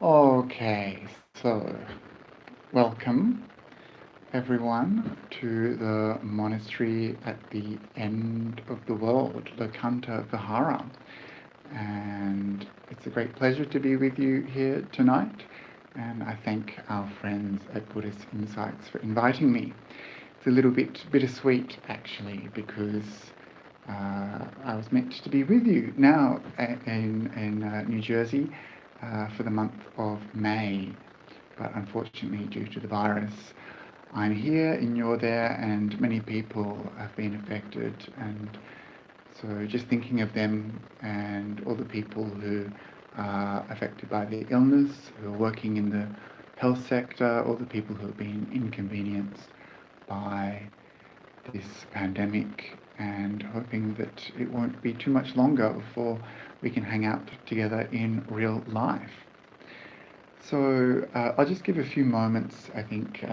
Okay, so welcome everyone to the monastery at the end of the world, Lokanta Vihara. And it's a great pleasure to be with you here tonight. And I thank our friends at Buddhist Insights for inviting me. It's a little bit bittersweet actually, because I was meant to be with you now in New Jersey for the month of May, but unfortunately due to the virus, I'm here and you're there, and many people have been affected, and so just thinking of them and all the people who are affected by the illness, who are working in the health sector, all the people who have been inconvenienced by this pandemic, and hoping that it won't be too much longer before we can hang out together in real life. So I'll just give a few moments, I think,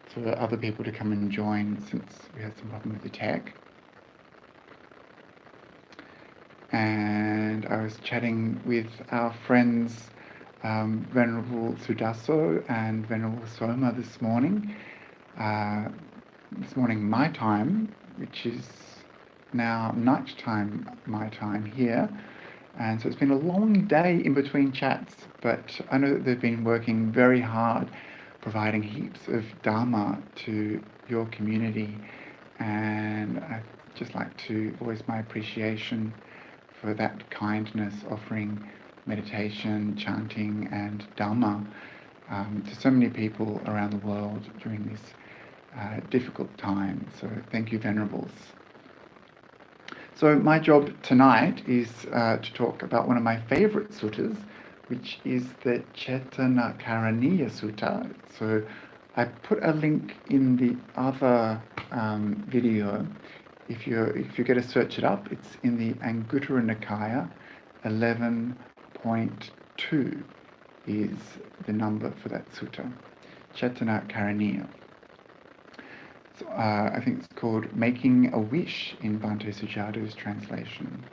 for other people to come and join, since we had some problem with the tech. And I was chatting with our friends Venerable Sudaso and Venerable Soma this morning my time, which is now night time my time here. And so it's been a long day in between chats, but I know that they've been working very hard providing heaps of Dharma to your community, and I'd just like to voice my appreciation for that kindness, offering meditation, chanting and Dhamma to so many people around the world during this difficult time. So thank you, Venerables. So my job tonight is to talk about one of my favorite suttas, which is the Cetanākaraṇīyasutta. So I put a link in the other video. If you go to search it up, it's in the Anguttara Nikaya. 11.2 is the number for that sutta, Cetanakaraniya. I think it's called Making a Wish in Bhante Sujado's translation.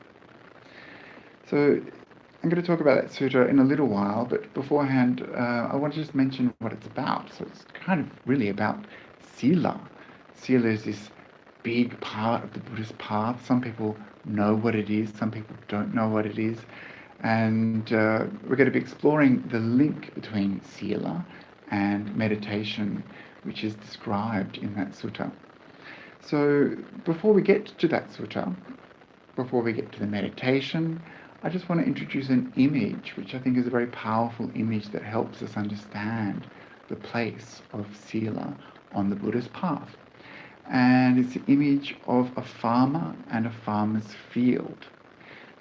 So I'm going to talk about that sutta in a little while, but beforehand I want to just mention what it's about. So it's kind of really about sila. Sila is this big part of the Buddhist path. Some people know what it is, some people don't know what it is. And we're going to be exploring the link between sila and meditation, which is described in that sutta. So before we get to that sutta, before we get to the meditation, I just want to introduce an image, which I think is a very powerful image that helps us understand the place of sila on the Buddhist path. And it's the image of a farmer and a farmer's field.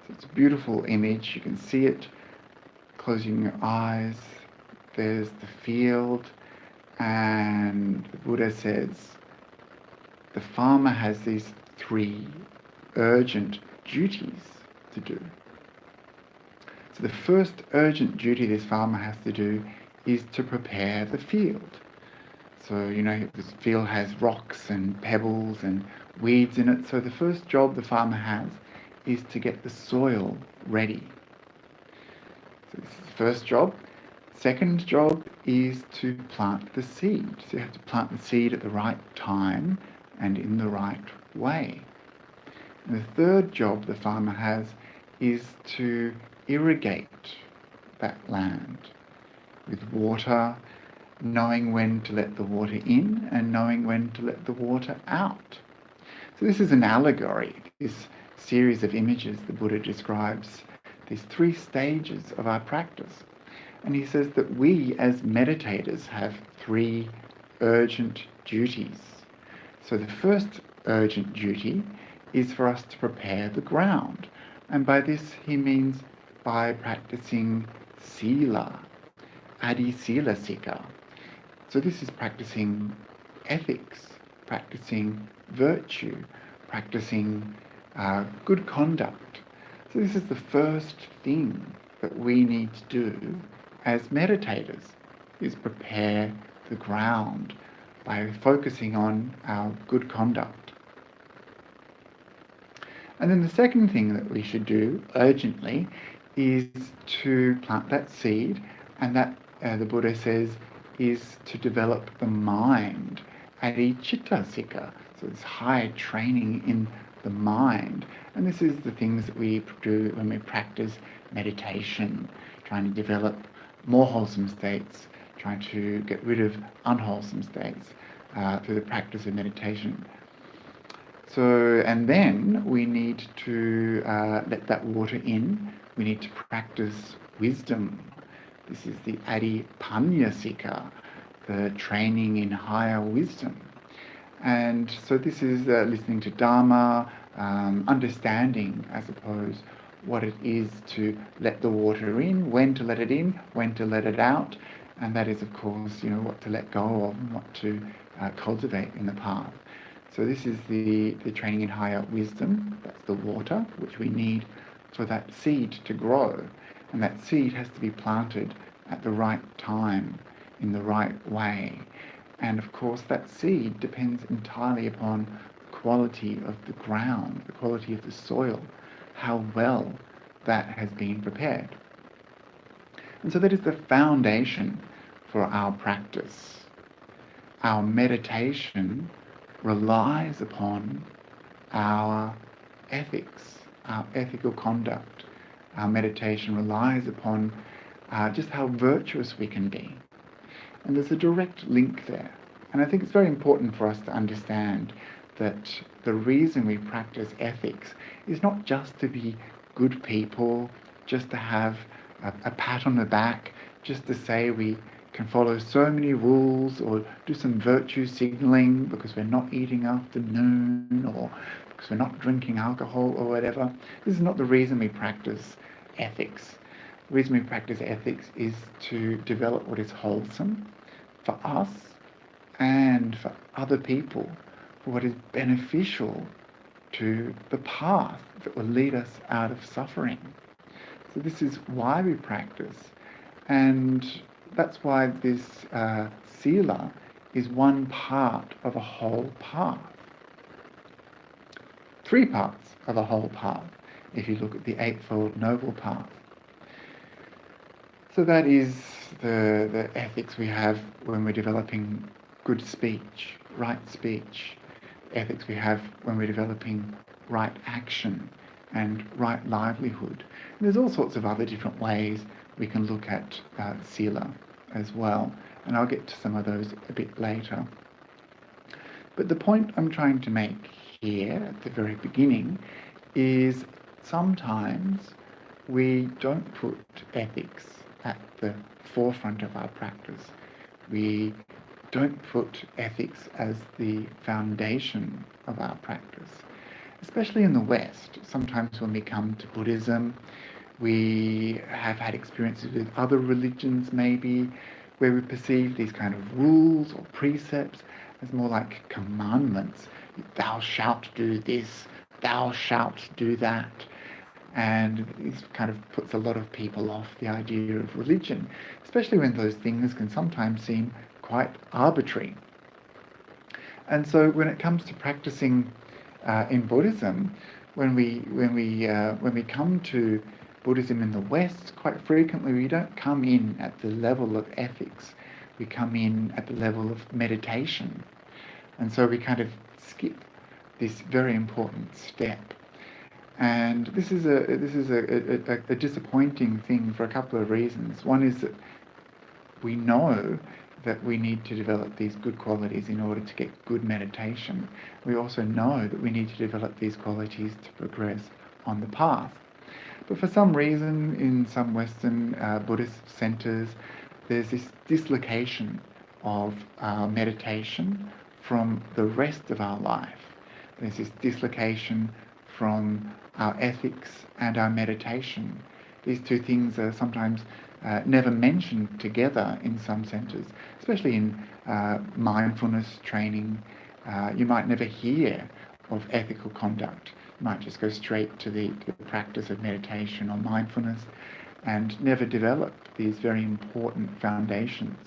So it's a beautiful image. You can see it closing your eyes. There's the field, and the Buddha says the farmer has these three urgent duties to do. So the first urgent duty this farmer has to do is to prepare the field. So, this field has rocks and pebbles and weeds in it. So the first job the farmer has is to get the soil ready. So this is the first job. Second job is to plant the seed. So you have to plant the seed at the right time and in the right way. And the third job the farmer has is to irrigate that land with water, knowing when to let the water in and knowing when to let the water out. So this is an allegory, this series of images the Buddha describes these three stages of our practice. And he says that we as meditators have three urgent duties. So the first urgent duty is for us to prepare the ground. And by this he means by practicing sila, adi sila sika. So this is practicing ethics, practicing virtue, practicing good conduct. So this is the first thing that we need to do as meditators, is prepare the ground by focusing on our good conduct. And then the second thing that we should do urgently is to plant that seed And that, the Buddha says, is to develop the mind, chitta sika. So it's high training in the mind. And this is the things that we do when we practice meditation, trying to develop more wholesome states, trying to get rid of unwholesome states through the practice of meditation. So, and then we need to let that water in. We need to practice wisdom. This is the adipanyasika, the training in higher wisdom. And so this is listening to Dharma, understanding, I suppose, what it is to let the water in, when to let it in, when to let it out. And that is, of course, what to let go of and what to cultivate in the path. So this is the training in higher wisdom. That's the water, which we need for that seed to grow. And that seed has to be planted at the right time, in the right way. And of course, that seed depends entirely upon the quality of the ground, the quality of the soil, how well that has been prepared. And so that is the foundation for our practice. Our meditation relies upon our ethics, our ethical conduct. Our meditation relies upon just how virtuous we can be. And there's a direct link there. And I think it's very important for us to understand that the reason we practice ethics is not just to be good people, just to have a pat on the back, just to say we can follow so many rules or do some virtue signaling because we're not eating after noon or because we're not drinking alcohol or whatever. This is not the reason we practice ethics. The reason we practice ethics is to develop what is wholesome for us and for other people, for what is beneficial to the path that will lead us out of suffering. So this is why we practice, and that's why this sila is one part of a whole path. 3 parts of a whole path, if you look at the Eightfold Noble Path. So that is the ethics we have when we're developing good speech, right speech. Ethics we have when we're developing right action and right livelihood. And there's all sorts of other different ways we can look at sila as well, and I'll get to some of those a bit later. But the point I'm trying to make here at the very beginning is sometimes we don't put ethics at the forefront of our practice. We don't put ethics as the foundation of our practice, especially in the West. Sometimes when we come to Buddhism, we have had experiences with other religions maybe, where we perceive these kind of rules or precepts as more like commandments. Thou shalt do this, thou shalt do that. And this kind of puts a lot of people off the idea of religion, especially when those things can sometimes seem quite arbitrary. And so when it comes to practicing in Buddhism, when we come to Buddhism in the West, quite frequently we don't come in at the level of ethics. We come in at the level of meditation. And so we kind of skip this very important step. And this is a disappointing thing for a couple of reasons. One is that we know that we need to develop these good qualities in order to get good meditation. We also know that we need to develop these qualities to progress on the path. But for some reason, in some Western Buddhist centers, there's this dislocation of our meditation from the rest of our life. There's this dislocation from our ethics and our meditation. These two things are sometimes never mentioned together in some centers, especially in mindfulness training. You might never hear of ethical conduct. You might just go straight to the practice of meditation or mindfulness and never develop these very important foundations.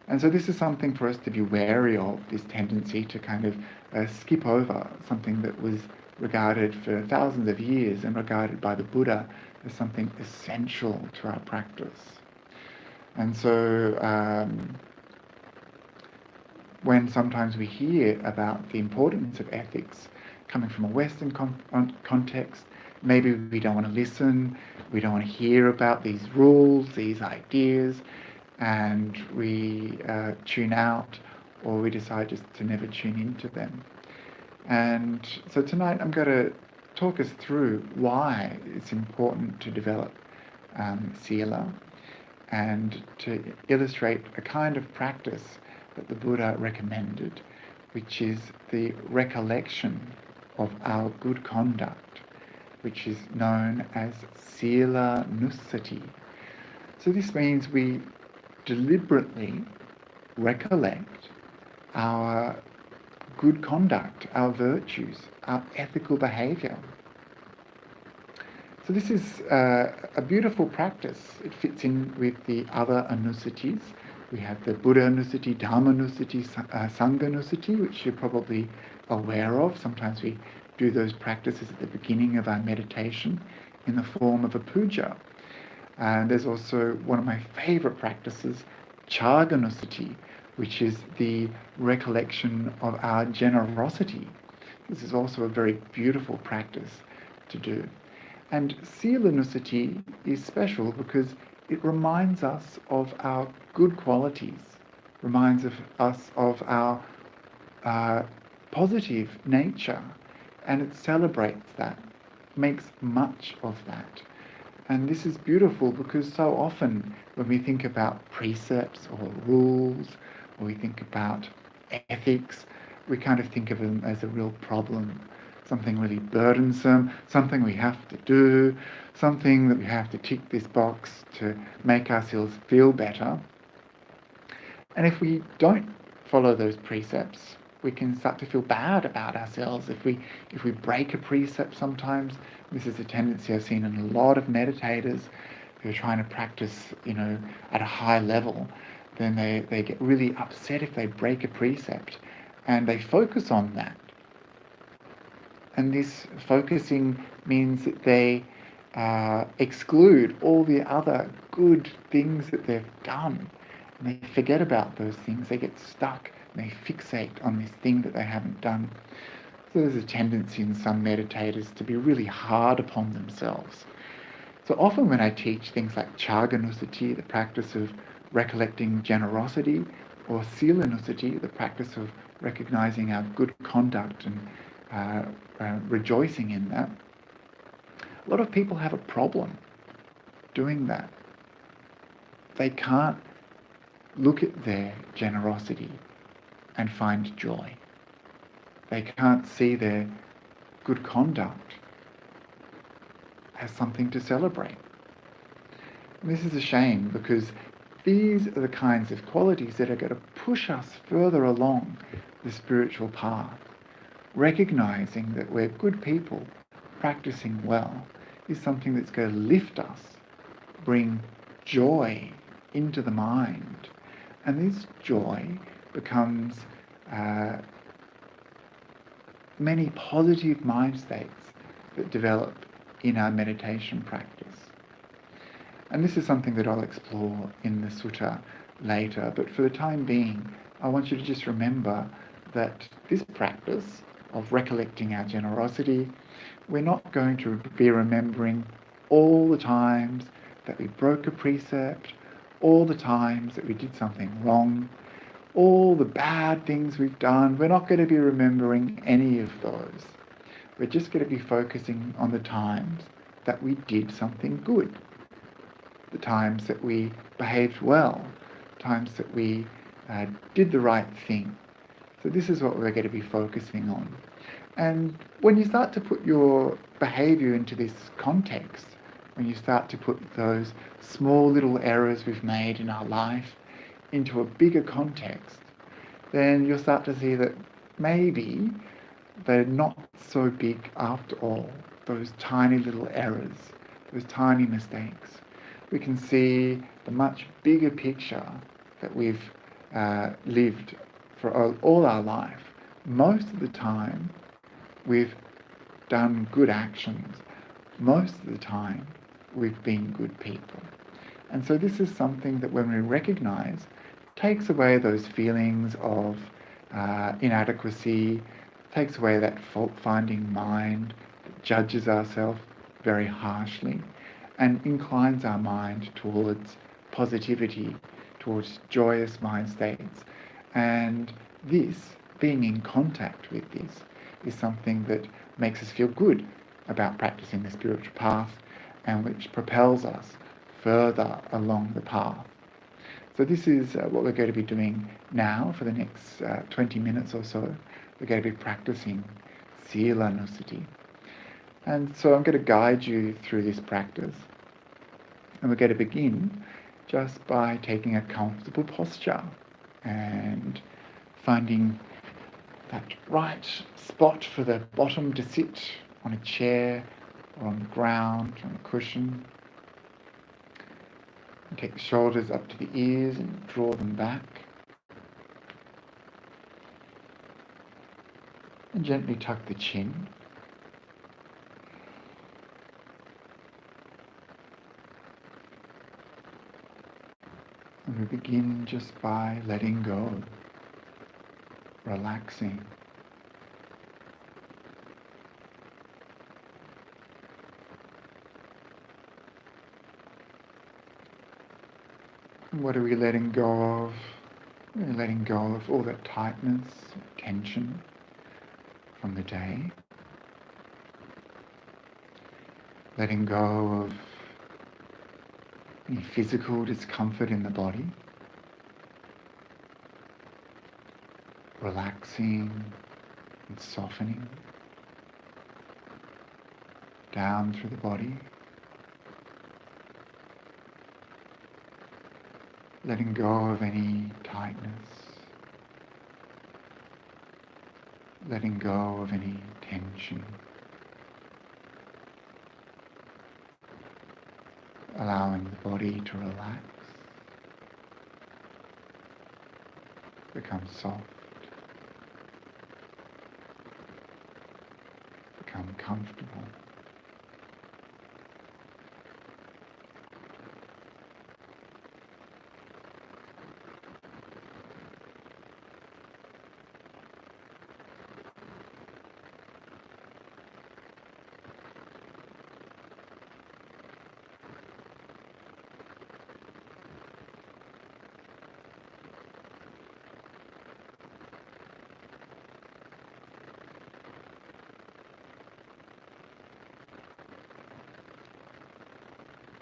And so this is something for us to be wary of, this tendency to kind of skip over something that was regarded for thousands of years and regarded by the Buddha as something essential to our practice. And so when sometimes we hear about the importance of ethics coming from a Western context, maybe we don't want to listen, we don't want to hear about these rules, these ideas, and we tune out, or we decide just to never tune into them. And so tonight I'm going to talk us through why it's important to develop sila, and to illustrate a kind of practice that the Buddha recommended, which is the recollection of our good conduct, which is known as sila nussati. So this means we deliberately recollect our good conduct, our virtues, our ethical behaviour. So this is a beautiful practice. It fits in with the other anusatis. We have the Buddha anussati, Dhamma anussati, Sangha anussati, which you're probably aware of. Sometimes we do those practices at the beginning of our meditation in the form of a puja. And there's also one of my favourite practices, Chaga anussati, which is the recollection of our generosity. This is also a very beautiful practice to do. And sila nussati is special because it reminds us of our good qualities, reminds us of our positive nature, and it celebrates that, makes much of that. And this is beautiful because so often when we think about precepts or rules, or we think about ethics, we kind of think of them as a real problem, something really burdensome, something we have to do, something that we have to tick this box to make ourselves feel better. And if we don't follow those precepts, we can start to feel bad about ourselves. If we break a precept sometimes, this is a tendency I've seen in a lot of meditators who are trying to practice, at a high level, then they get really upset if they break a precept, and they focus on that. And this focusing means that they exclude all the other good things that they've done. And they forget about those things. They get stuck and they fixate on this thing that they haven't done. So there's a tendency in some meditators to be really hard upon themselves. So often when I teach things like Chaga nussati, the practice of recollecting generosity, or sila nussati, the practice of recognizing our good conduct and rejoicing in that, a lot of people have a problem doing that. They can't look at their generosity and find joy. They can't see their good conduct as something to celebrate. And this is a shame, because these are the kinds of qualities that are going to push us further along the spiritual path. Recognizing that we're good people, practicing well, is something that's going to lift us, bring joy into the mind. And this joy becomes many positive mind states that develop in our meditation practice. And this is something that I'll explore in the sutta later, but for the time being, I want you to just remember that this practice of recollecting our generosity, we're not going to be remembering all the times that we broke a precept, all the times that we did something wrong, all the bad things we've done. We're not going to be remembering any of those. We're just going to be focusing on the times that we did something good, the times that we behaved well, times that we did the right thing. So this is what we're going to be focusing on. And when you start to put your behaviour into this context, when you start to put those small little errors we've made in our life into a bigger context, then you'll start to see that maybe they're not so big after all, those tiny little errors, those tiny mistakes. We can see the much bigger picture that we've lived for all our life. Most of the time, we've done good actions. Most of the time, we've been good people. And so this is something that when we recognize, takes away those feelings of inadequacy, takes away that fault-finding mind that judges ourselves very harshly, and inclines our mind towards positivity, towards joyous mind states. And this, being in contact with this, is something that makes us feel good about practicing the spiritual path and which propels us further along the path. So this is what we're going to be doing now for the next 20 minutes or so. We're going to be practicing sila. And so I'm going to guide you through this practice. And we're going to begin just by taking a comfortable posture and finding that right spot for the bottom to sit on a chair or on the ground, on a cushion. And take the shoulders up to the ears and draw them back. And gently tuck the chin. And we begin just by letting go, relaxing. And what are we letting go of? We're letting go of all that tightness, tension from the day. Letting go of any physical discomfort in the body. Relaxing and softening down through the body. Letting go of any tightness. Letting go of any tension. Allowing the body to relax, become soft, become comfortable.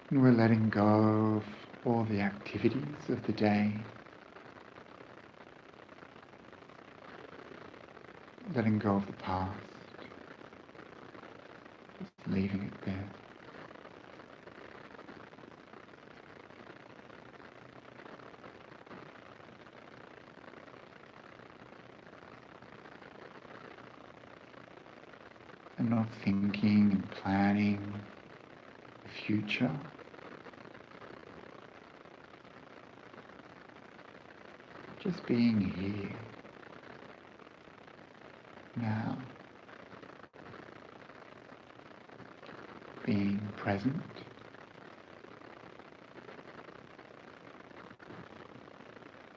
And we're letting go of all the activities of the day, letting go of the past, just leaving it there. And not thinking and planning the future. Just being here, now, being present,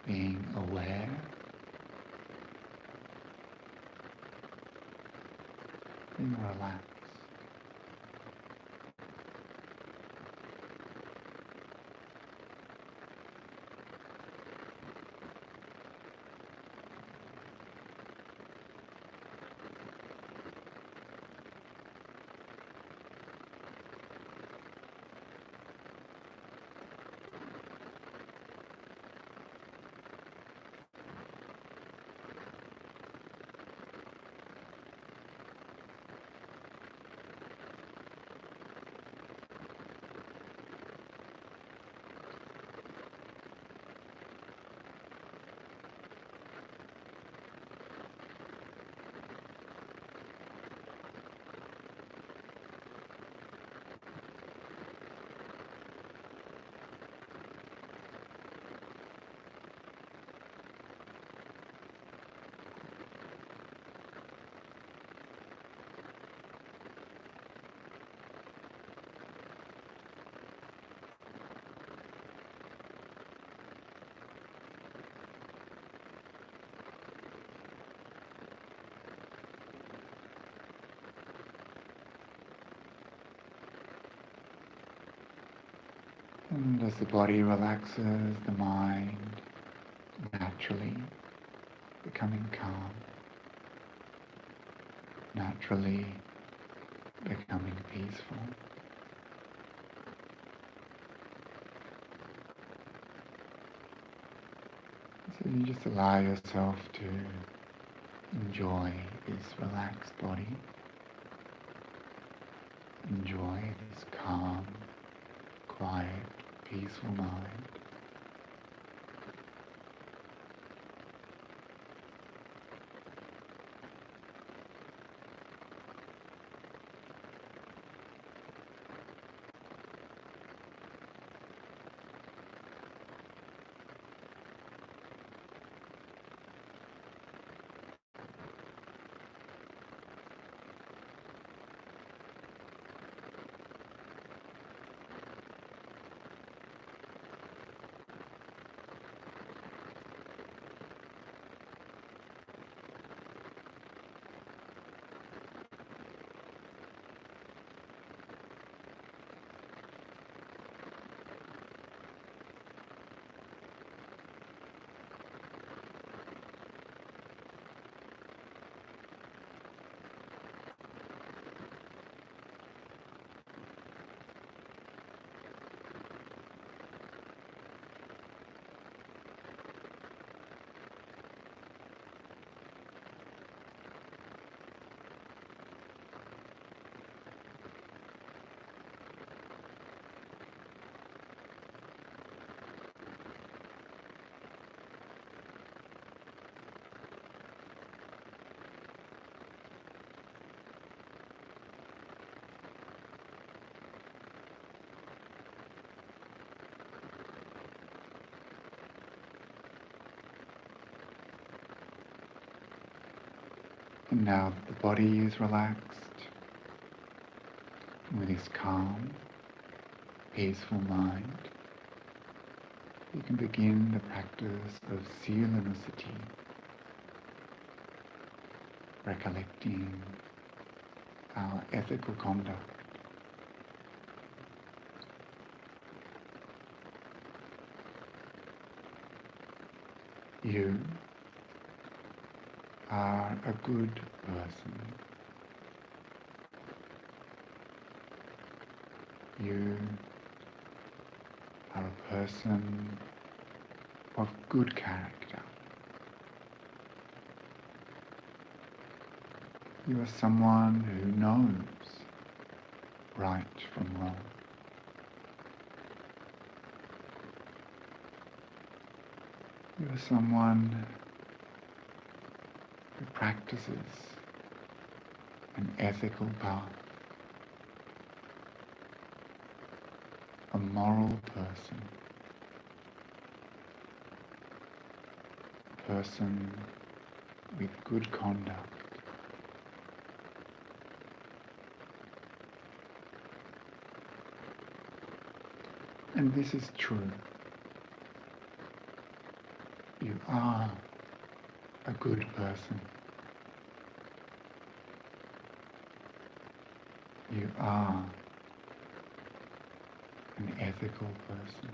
being aware, being relaxed. And as the body relaxes, the mind naturally becoming calm, naturally becoming peaceful. So you just allow yourself to enjoy this relaxed body, enjoy this calm, quiet, peaceful mind. And now that the body is relaxed, with this calm, peaceful mind, you can begin the practice of sila, recollecting our ethical conduct. You are a good person. You are a person of good character. You are someone who knows right from wrong. You are someone who practices an ethical path, a moral person, a person with good conduct. And this is true. You are a good person. You are an ethical person.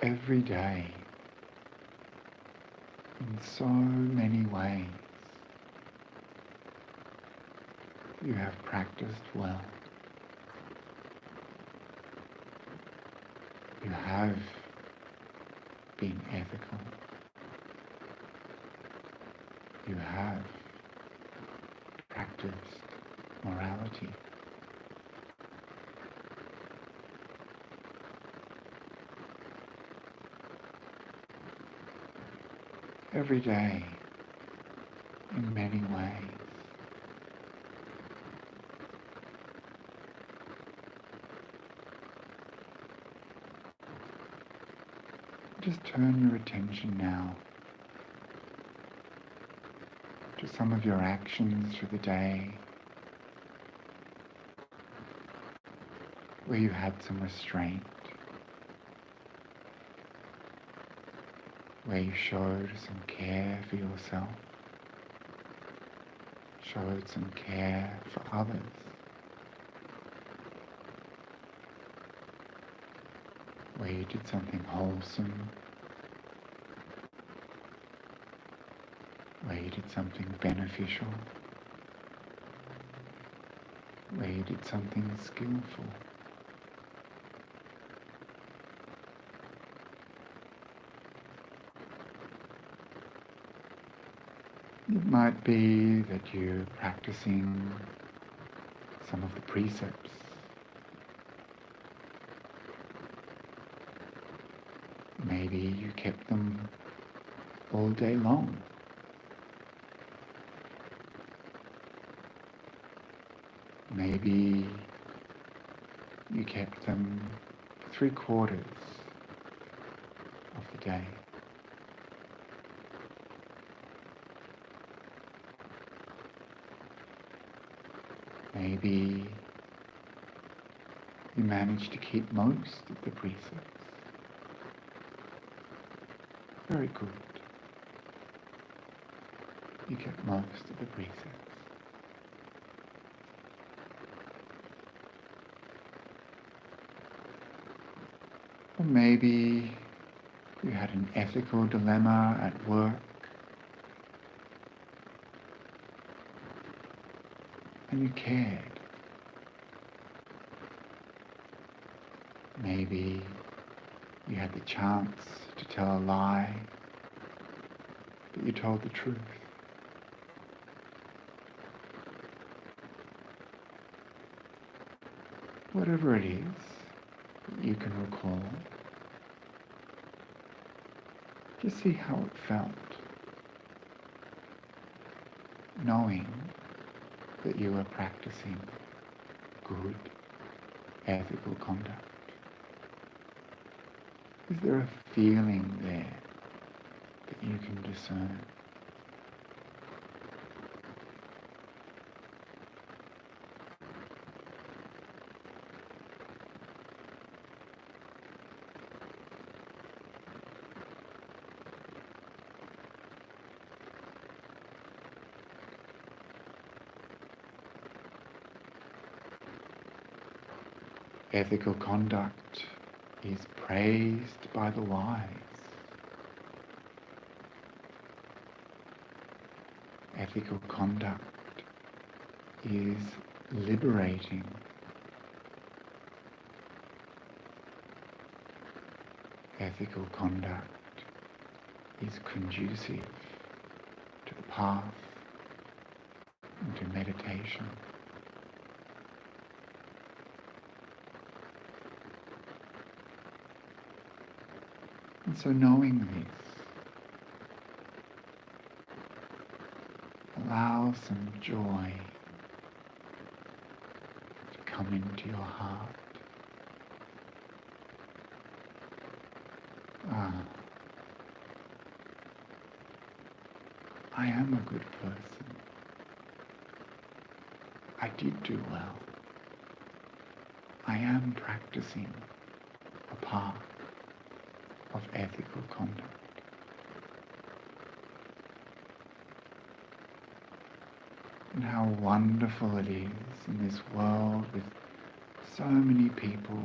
Every day, in so many ways, you have practiced well. You have been ethical. You have practiced morality. Every day, in many ways. Just turn your attention now to some of your actions for the day where you had some restraint, where you showed some care for yourself, showed some care for others, where you did something wholesome, where you did something beneficial, where you did something skillful. It might be that you're practicing some of the precepts. Maybe you kept them all day long. Maybe you kept them 3/4 of the day. Maybe you managed to keep most of the precepts. Very good. You kept most of the precepts. Or maybe you had an ethical dilemma at work, and you cared. Maybe you had the chance to tell a lie, but you told the truth. Whatever it is that you can recall, just see how it felt, knowing that you were practicing good ethical conduct. Is there a feeling there that you can discern? Ethical conduct is praised by the wise. Ethical conduct is liberating. Ethical conduct is conducive to the path into meditation. And so knowing this allows some joy to come into your heart. I am a good person. I did do well. I am practicing a path of ethical conduct. And how wonderful it is in this world with so many people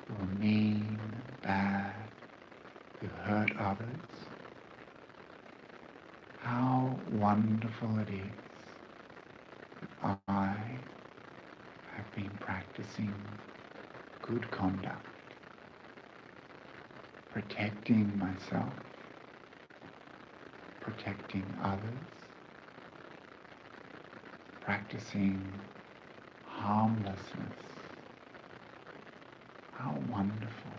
who are mean and bad, who hurt others. How wonderful it is that I have been practicing good conduct, protecting myself, protecting others, practicing harmlessness. How wonderful,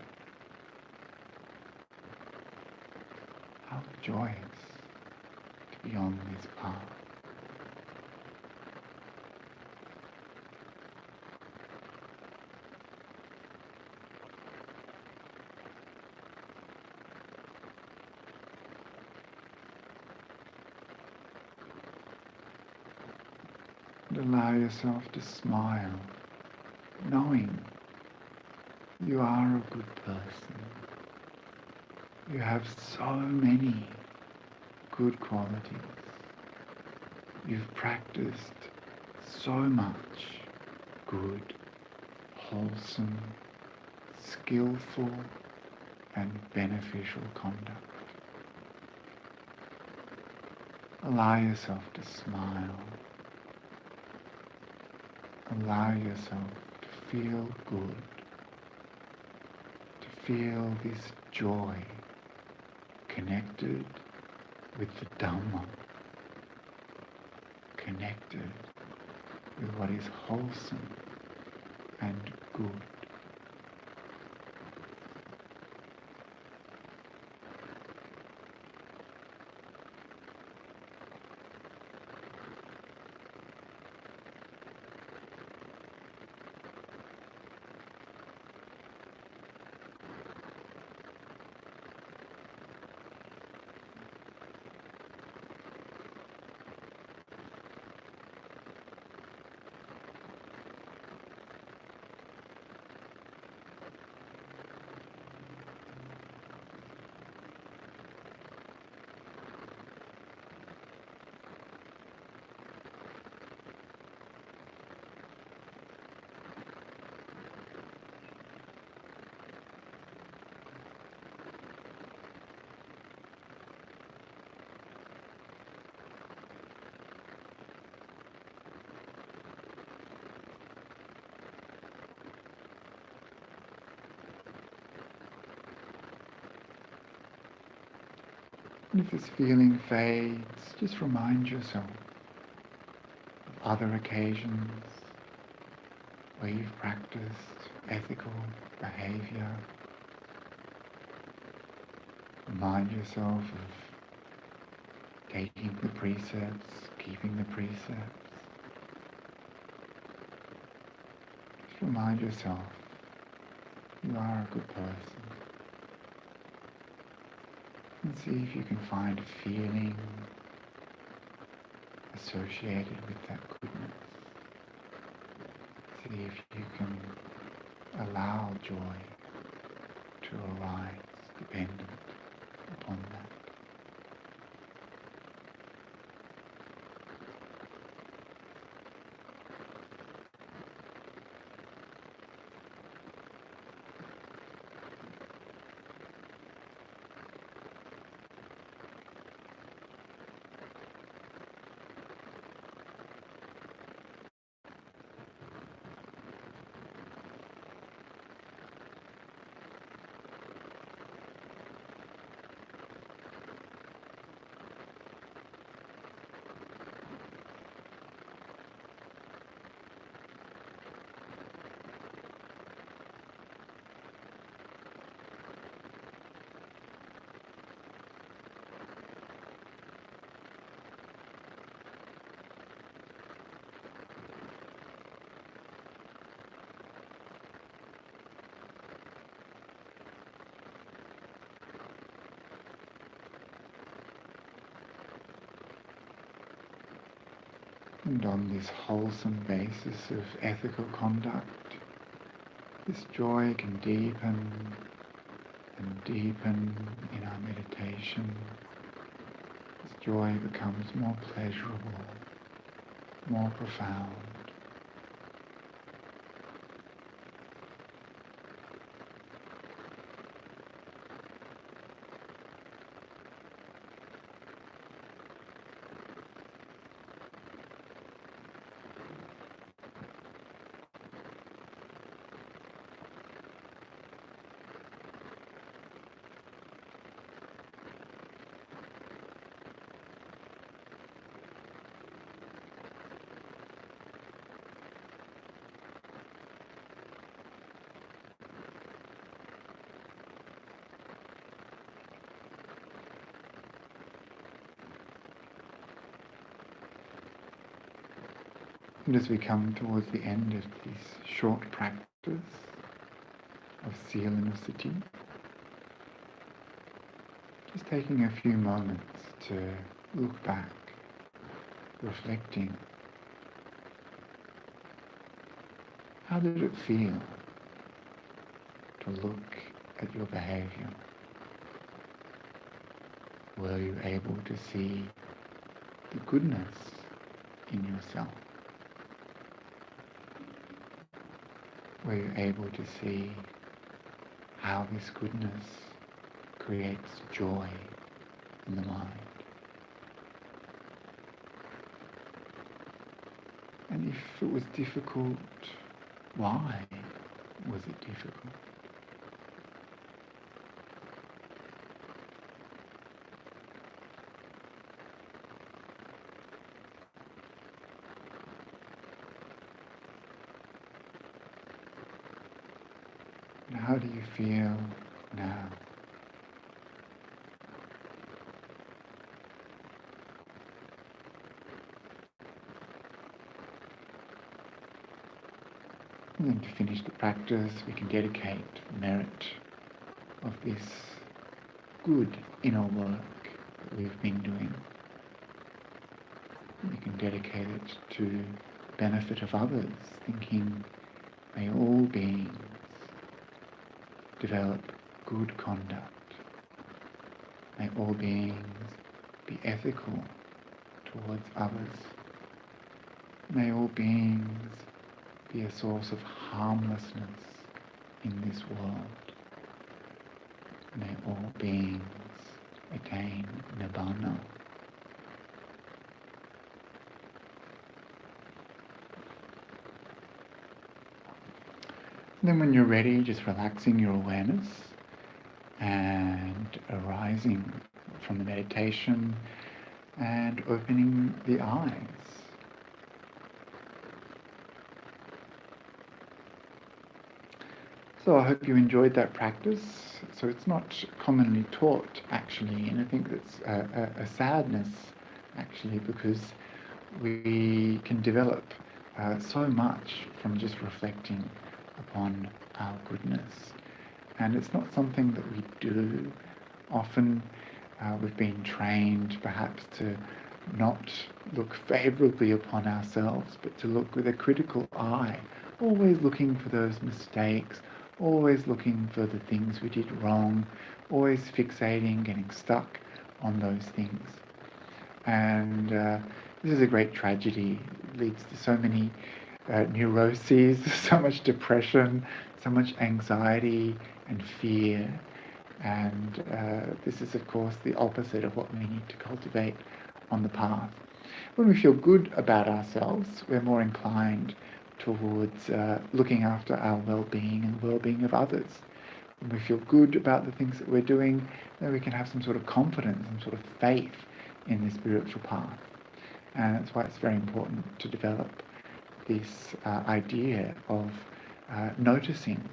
how joyous to be on this path. And allow yourself to smile, knowing you are a good person. You have so many good qualities. You've practiced so much good, wholesome, skillful and beneficial conduct. Allow yourself to smile. Allow yourself to feel good, to feel this joy connected with the Dhamma, connected with what is wholesome and good. And if this feeling fades, just remind yourself of other occasions where you've practiced ethical behavior. Remind yourself of taking the precepts, keeping the precepts. Just remind yourself you are a good person. And see if you can find a feeling associated with that goodness. See if you can allow joy to arise dependent upon that. And on this wholesome basis of ethical conduct, this joy can deepen and deepen in our meditation. This joy becomes more pleasurable, more profound. And as we come towards the end of this short practice of sila and sati, just taking a few moments to look back, reflecting. How did it feel to look at your behavior? Were you able to see the goodness within yourself, where you're able to see how this goodness creates joy in the mind. And if it was difficult, why was it difficult? And how do you feel now? And then to finish the practice, we can dedicate merit of this good inner work that we've been doing. We can dedicate it to the benefit of others, thinking, may all beings develop good conduct. May all beings be ethical towards others. May all beings be a source of harmlessness in this world. May all beings attain nibbana. And then when you're ready, just relaxing your awareness and arising from the meditation and opening the eyes. So I hope you enjoyed that practice. So it's not commonly taught actually, and I think that's a sadness actually, because we can develop so much from just reflecting upon our goodness. And it's not something that we do. Often we've been trained perhaps to not look favourably upon ourselves, but to look with a critical eye, always looking for those mistakes, always looking for the things we did wrong, always fixating, getting stuck on those things. And this is a great tragedy. It leads to so many neuroses, so much depression, so much anxiety and fear. And this is, of course, the opposite of what we need to cultivate on the path. When we feel good about ourselves, we're more inclined towards looking after our well-being and well-being of others. When we feel good about the things that we're doing, then we can have some sort of confidence, some sort of faith in the spiritual path. And that's why it's very important to develop this idea of noticing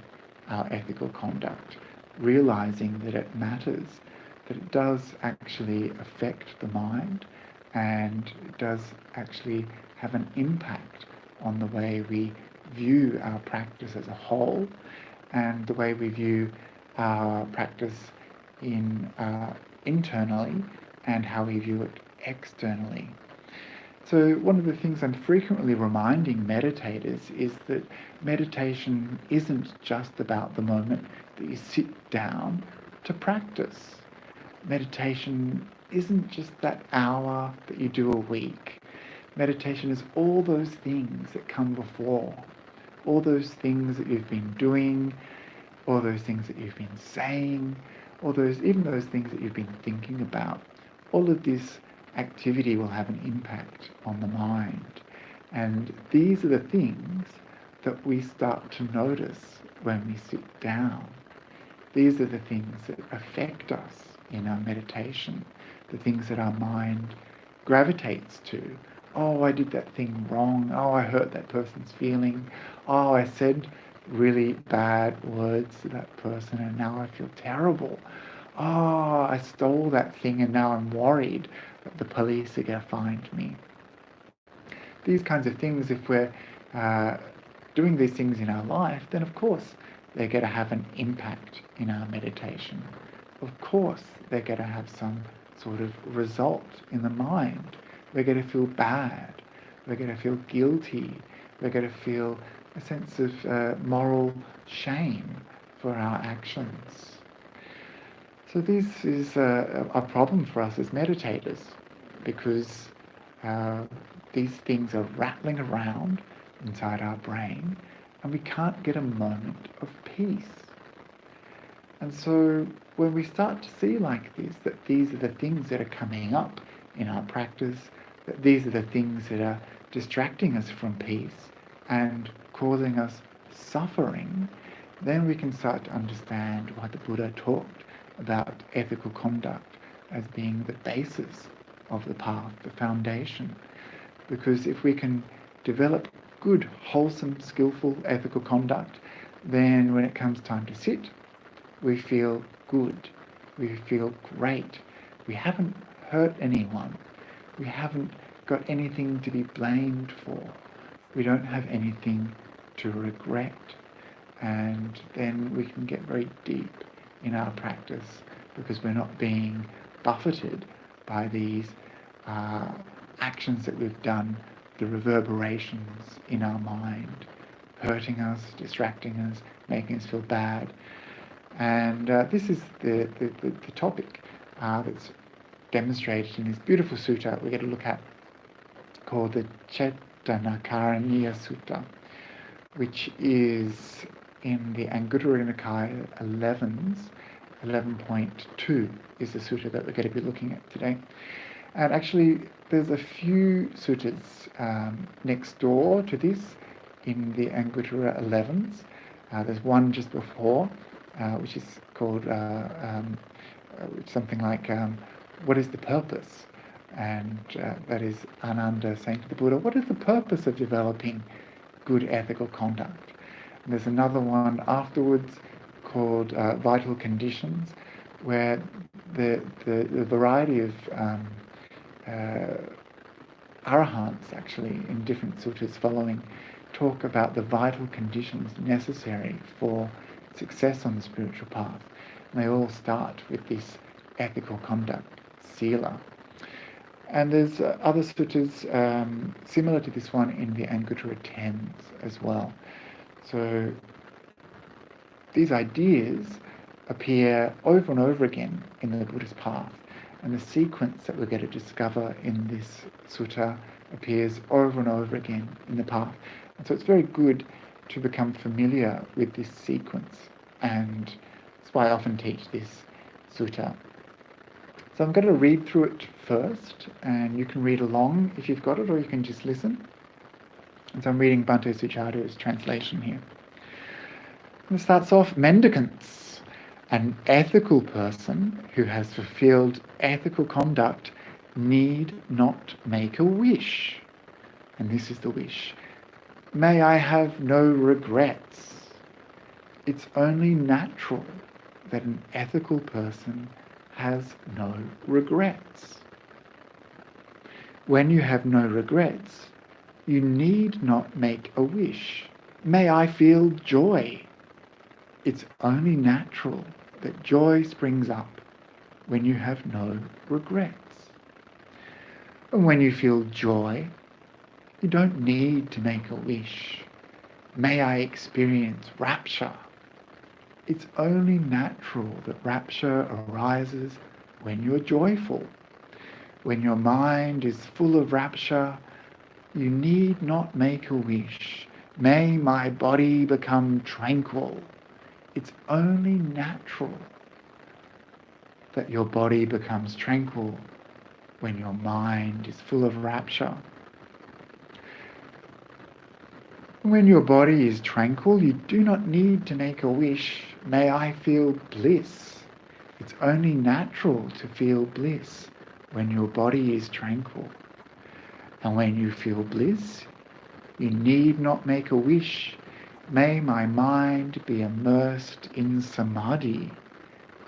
our ethical conduct, realizing that it matters, that it does actually affect the mind, and it does actually have an impact on the way we view our practice as a whole, and the way we view our practice internally, and how we view it externally. So one of the things I'm frequently reminding meditators is that meditation isn't just about the moment that you sit down to practice. Meditation isn't just that hour that you do a week. Meditation is all those things that come before, all those things that you've been doing, all those things that you've been saying, even those things that you've been thinking about. All of this activity will have an impact on the mind. And these are the things that we start to notice when we sit down. These are the things that affect us in our meditation, the things that our mind gravitates to. Oh, I did that thing wrong. Oh, I hurt that person's feeling. Oh, I said really bad words to that person and now I feel terrible. Oh, I stole that thing and now I'm worried that the police are going to find me. These kinds of things, if we're doing these things in our life, then of course they're going to have an impact in our meditation. Of course they're going to have some sort of result in the mind. We're going to feel bad. We're going to feel guilty. We're going to feel a sense of moral shame for our actions. So this is a problem for us as meditators, because these things are rattling around inside our brain and we can't get a moment of peace. And so when we start to see like this, that these are the things that are coming up in our practice, that these are the things that are distracting us from peace and causing us suffering, then we can start to understand why the Buddha talked about ethical conduct as being the basis of the path, the foundation. Because if we can develop good, wholesome, skillful, ethical conduct, then when it comes time to sit, we feel good, we feel great, we haven't hurt anyone, we haven't got anything to be blamed for, we don't have anything to regret, and then we can get very deep in our practice because we're not being buffeted by these actions that we've done, the reverberations in our mind, hurting us, distracting us, making us feel bad. And this is the topic that's demonstrated in this beautiful sutta we're going to look at, called the Cetanākaraṇīyasutta, which is in the Anguttara Nikaya 11.2 is the sutta that we're going to be looking at today. And actually there's a few suttas next door to this in the Anguttara 11s. There's one just before, which is called something like, what is the purpose? And that is Ananda saying to the Buddha, what is the purpose of developing good ethical conduct? And there's another one afterwards called Vital Conditions, where the variety of arahants actually in different suttas following talk about the vital conditions necessary for success on the spiritual path. And they all start with this ethical conduct, sila. And there's other suttas similar to this one in the Anguttara 10s as well. So these ideas appear over and over again in the Buddha's path, and the sequence that we're going to discover in this sutta appears over and over again in the path. And so it's very good to become familiar with this sequence, and that's why I often teach this sutta. So I'm going to read through it first, and you can read along if you've got it, or you can just listen. And so I'm reading Bhante Sujatā's translation here. And it starts off, mendicants. An ethical person who has fulfilled ethical conduct need not make a wish. And this is the wish. May I have no regrets. It's only natural that an ethical person has no regrets. When you have no regrets, you need not make a wish. May I feel joy. It's only natural that joy springs up when you have no regrets. And when you feel joy, you don't need to make a wish. May I experience rapture. It's only natural that rapture arises when you're joyful. When your mind is full of rapture, you need not make a wish. May my body become tranquil. It's only natural that your body becomes tranquil when your mind is full of rapture. When your body is tranquil, you do not need to make a wish. May I feel bliss. It's only natural to feel bliss when your body is tranquil. And when you feel bliss, you need not make a wish. May my mind be immersed in samadhi.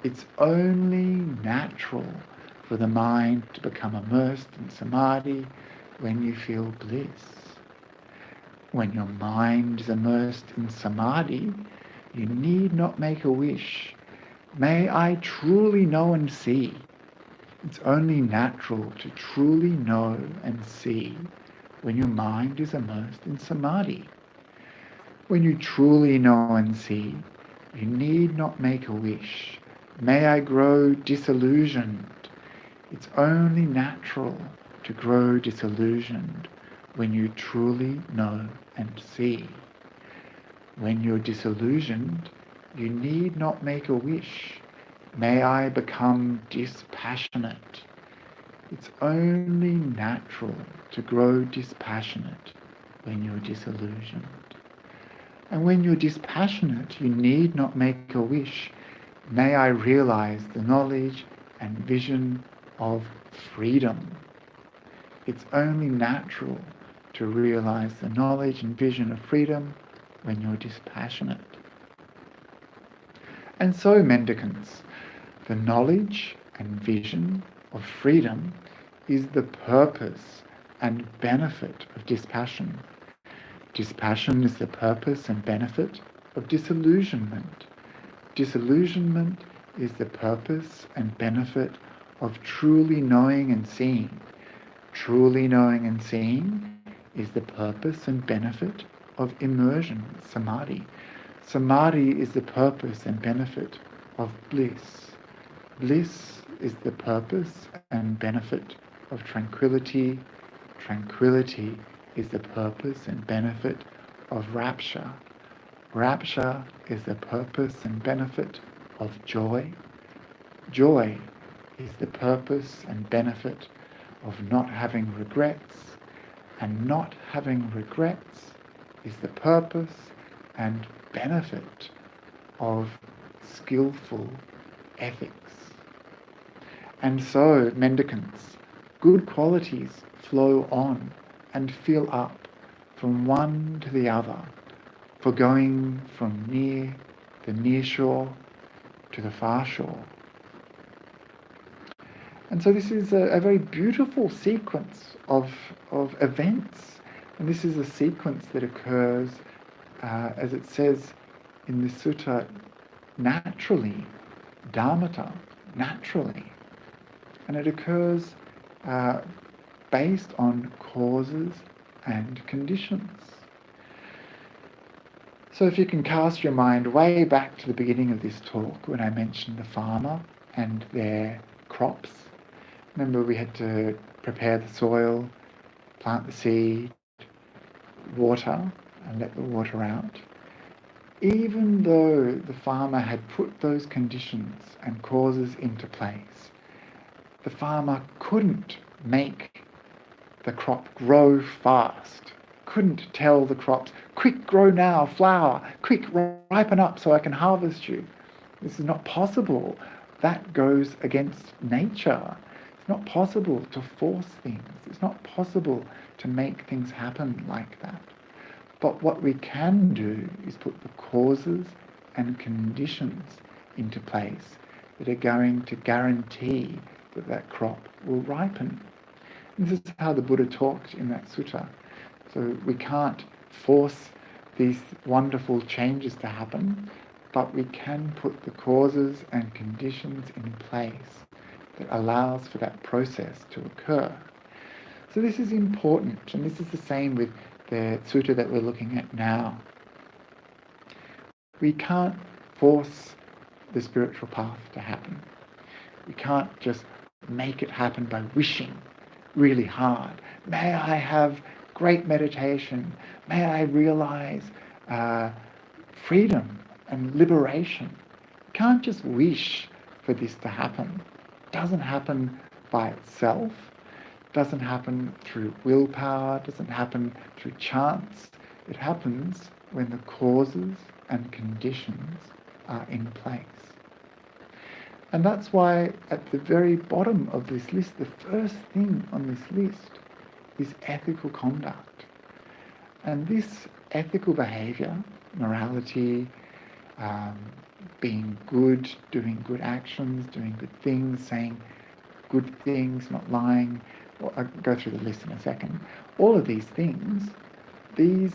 It's only natural for the mind to become immersed in samadhi when you feel bliss. When your mind is immersed in samadhi, you need not make a wish. May I truly know and see. It's only natural to truly know and see when your mind is immersed in samadhi. When you truly know and see, you need not make a wish. May I grow disillusioned. It's only natural to grow disillusioned when you truly know and see. When you're disillusioned, you need not make a wish. May I become dispassionate. It's only natural to grow dispassionate when you're disillusioned. And when you're dispassionate, you need not make a wish. May I realize the knowledge and vision of freedom. It's only natural to realize the knowledge and vision of freedom when you're dispassionate. And so, mendicants, the knowledge and vision of freedom is the purpose and benefit of dispassion. Dispassion is the purpose and benefit of disillusionment. Disillusionment is the purpose and benefit of truly knowing and seeing. Truly knowing and seeing is the purpose and benefit of immersion, samadhi. Samadhi is the purpose and benefit of bliss. Bliss is the purpose and benefit of tranquility. Tranquility is the purpose and benefit of rapture. Rapture is the purpose and benefit of joy. Joy is the purpose and benefit of not having regrets, and not having regrets is the purpose and benefit of skillful ethics. And so, mendicants, good qualities flow on and fill up from one to the other, for going from the near shore to the far shore. And so this is a very beautiful sequence of events. And this is a sequence that occurs, as it says in the sutta, naturally, dharmata, naturally. And it occurs based on causes and conditions. So if you can cast your mind way back to the beginning of this talk, when I mentioned the farmer and their crops. Remember, we had to prepare the soil, plant the seed, water, and let the water out. Even though the farmer had put those conditions and causes into place, the farmer couldn't make the crop grow fast, couldn't tell the crops, quick, grow now, flower, quick, ripen up so I can harvest you. This is not possible. That goes against nature. It's not possible to force things. It's not possible to make things happen like that. But what we can do is put the causes and conditions into place that are going to guarantee that that crop will ripen. And this is how the Buddha talked in that sutta. So we can't force these wonderful changes to happen, but we can put the causes and conditions in place that allows for that process to occur. So this is important, and this is the same with the sutta that we're looking at now. We can't force the spiritual path to happen. We can't just make it happen by wishing really hard. May I have great meditation. May I realize freedom and liberation. You can't just wish for this to happen. It doesn't happen by itself. It doesn't happen through willpower. It doesn't happen through chance. It happens when the causes and conditions are in place. And that's why at the very bottom of this list, the first thing on this list is ethical conduct. And this ethical behavior, morality, being good, doing good actions, doing good things, saying good things, not lying. Well, I'll go through the list in a second. All of these things, these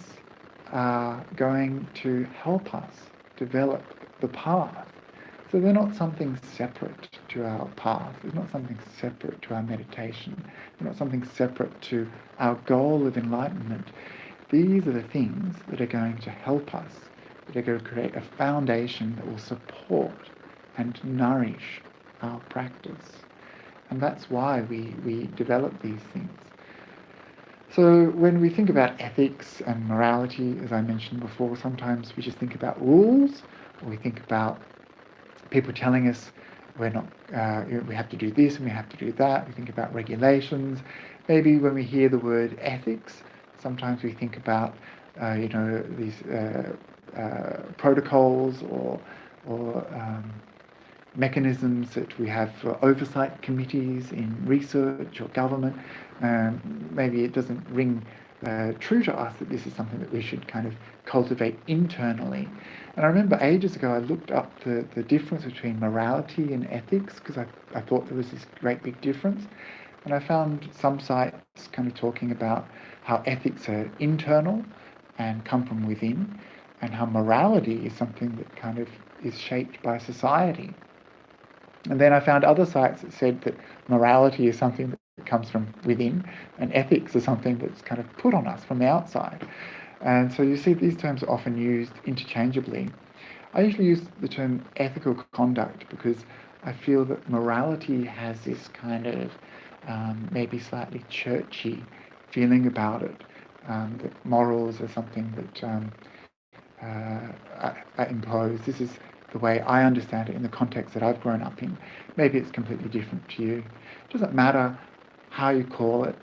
are going to help us develop the path. So they're not something separate to our path. They're not something separate to our meditation. They're not something separate to our goal of enlightenment. These are the things that are going to help us, that are going to create a foundation that will support and nourish our practice. And that's why we develop these things. So when we think about ethics and morality, as I mentioned before, sometimes we just think about rules, or we think about people telling us we're not, we have to do this and we have to do that. We think about regulations. Maybe when we hear the word ethics, sometimes we think about, these protocols or mechanisms that we have for oversight committees in research or government. Maybe it doesn't ring true to us that this is something that we should kind of cultivate internally. And I remember ages ago I looked up the difference between morality and ethics, because I thought there was this great big difference. And I found some sites kind of talking about how ethics are internal and come from within, and how morality is something that kind of is shaped by society. And then I found other sites that said that morality is something that comes from within, and ethics is something that's kind of put on us from the outside. And so you see these terms are often used interchangeably. I usually use the term ethical conduct because I feel that morality has this kind of maybe slightly churchy feeling about it, that morals are something that I impose. This is the way I understand it in the context that I've grown up in. Maybe it's completely different to you. It doesn't matter how you call it.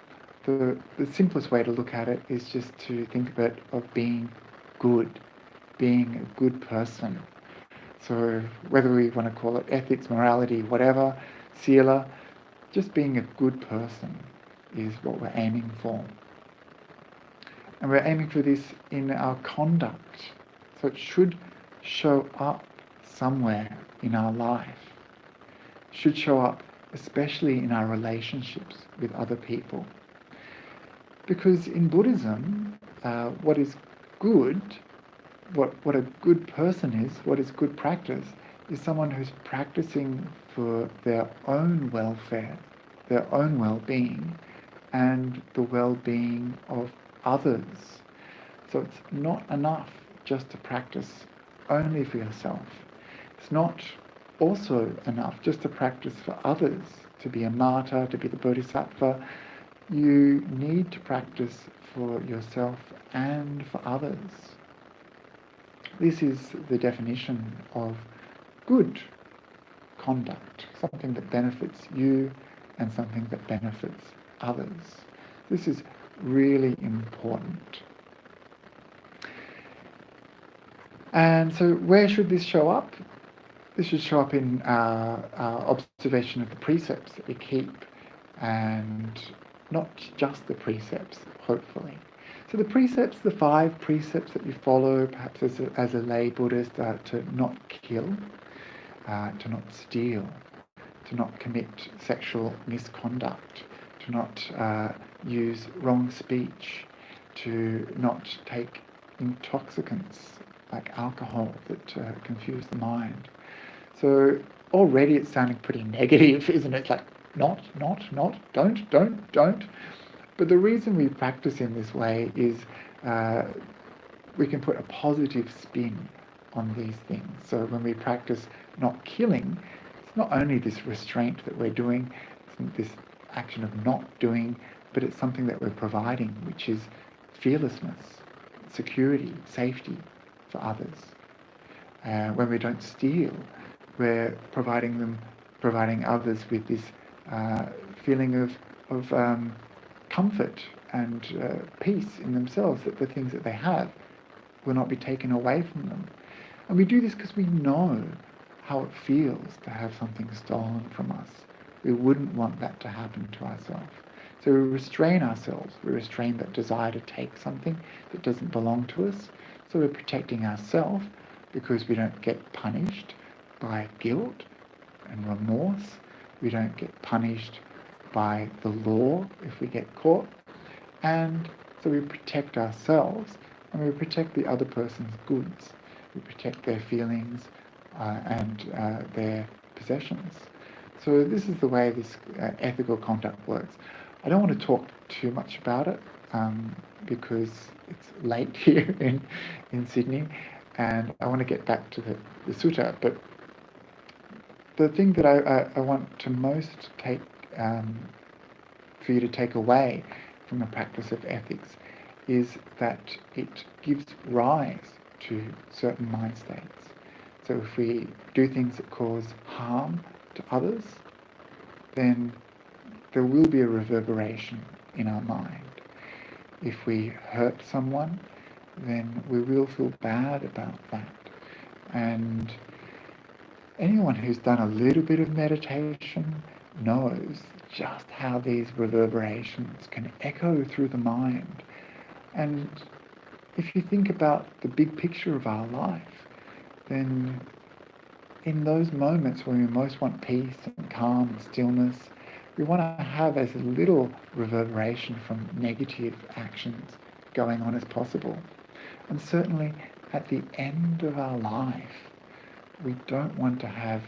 The simplest way to look at it is just to think of it of being good, being a good person. So whether we want to call it ethics, morality, whatever, sila, just being a good person is what we're aiming for. And we're aiming for this in our conduct. So it should show up somewhere in our life. It should show up especially in our relationships with other people. Because in Buddhism, what is good, what a good person is, what is good practice, is someone who's practicing for their own welfare, their own well-being, and the well-being of others. So it's not enough just to practice only for yourself. It's not also enough just to practice for others, to be a martyr, to be the bodhisattva. You need to practice for yourself and for others. This is the definition of good conduct, something that benefits you and something that benefits others. This is really important. And so where should this show up? This should show up in our observation of the precepts that we keep, and not just the precepts, hopefully. So the precepts, the 5 precepts that you follow, perhaps as a lay Buddhist, are to not kill, to not steal, to not commit sexual misconduct, to not use wrong speech, to not take intoxicants like alcohol that confuse the mind. So already it's sounding pretty negative, isn't it? It's like, not, don't. But the reason we practice in this way is we can put a positive spin on these things. So when we practice not killing, it's not only this restraint that we're doing, it's this action of not doing, but it's something that we're providing, which is fearlessness, security, safety for others. When we don't steal, we're providing others with this feeling of comfort and peace in themselves, that the things that they have will not be taken away from them. And we do this because we know how it feels to have something stolen from us. We wouldn't want that to happen to ourselves. So we restrain ourselves. We restrain that desire to take something that doesn't belong to us. So we're protecting ourselves because we don't get punished by guilt and remorse. We don't get punished by the law if we get caught. And so we protect ourselves, and we protect the other person's goods. We protect their feelings and their possessions. So this is the way this ethical conduct works. I don't want to talk too much about it because it's late here in Sydney, and I want to get back to the sutta. But the thing that I want to most take for you to take away from the practice of ethics is that it gives rise to certain mind states. So if we do things that cause harm to others, then there will be a reverberation in our mind. If we hurt someone, then we will feel bad about that. And anyone who's done a little bit of meditation knows just how these reverberations can echo through the mind. And if you think about the big picture of our life, then in those moments when we most want peace and calm and stillness, we want to have as little reverberation from negative actions going on as possible. And certainly at the end of our life, we don't want to have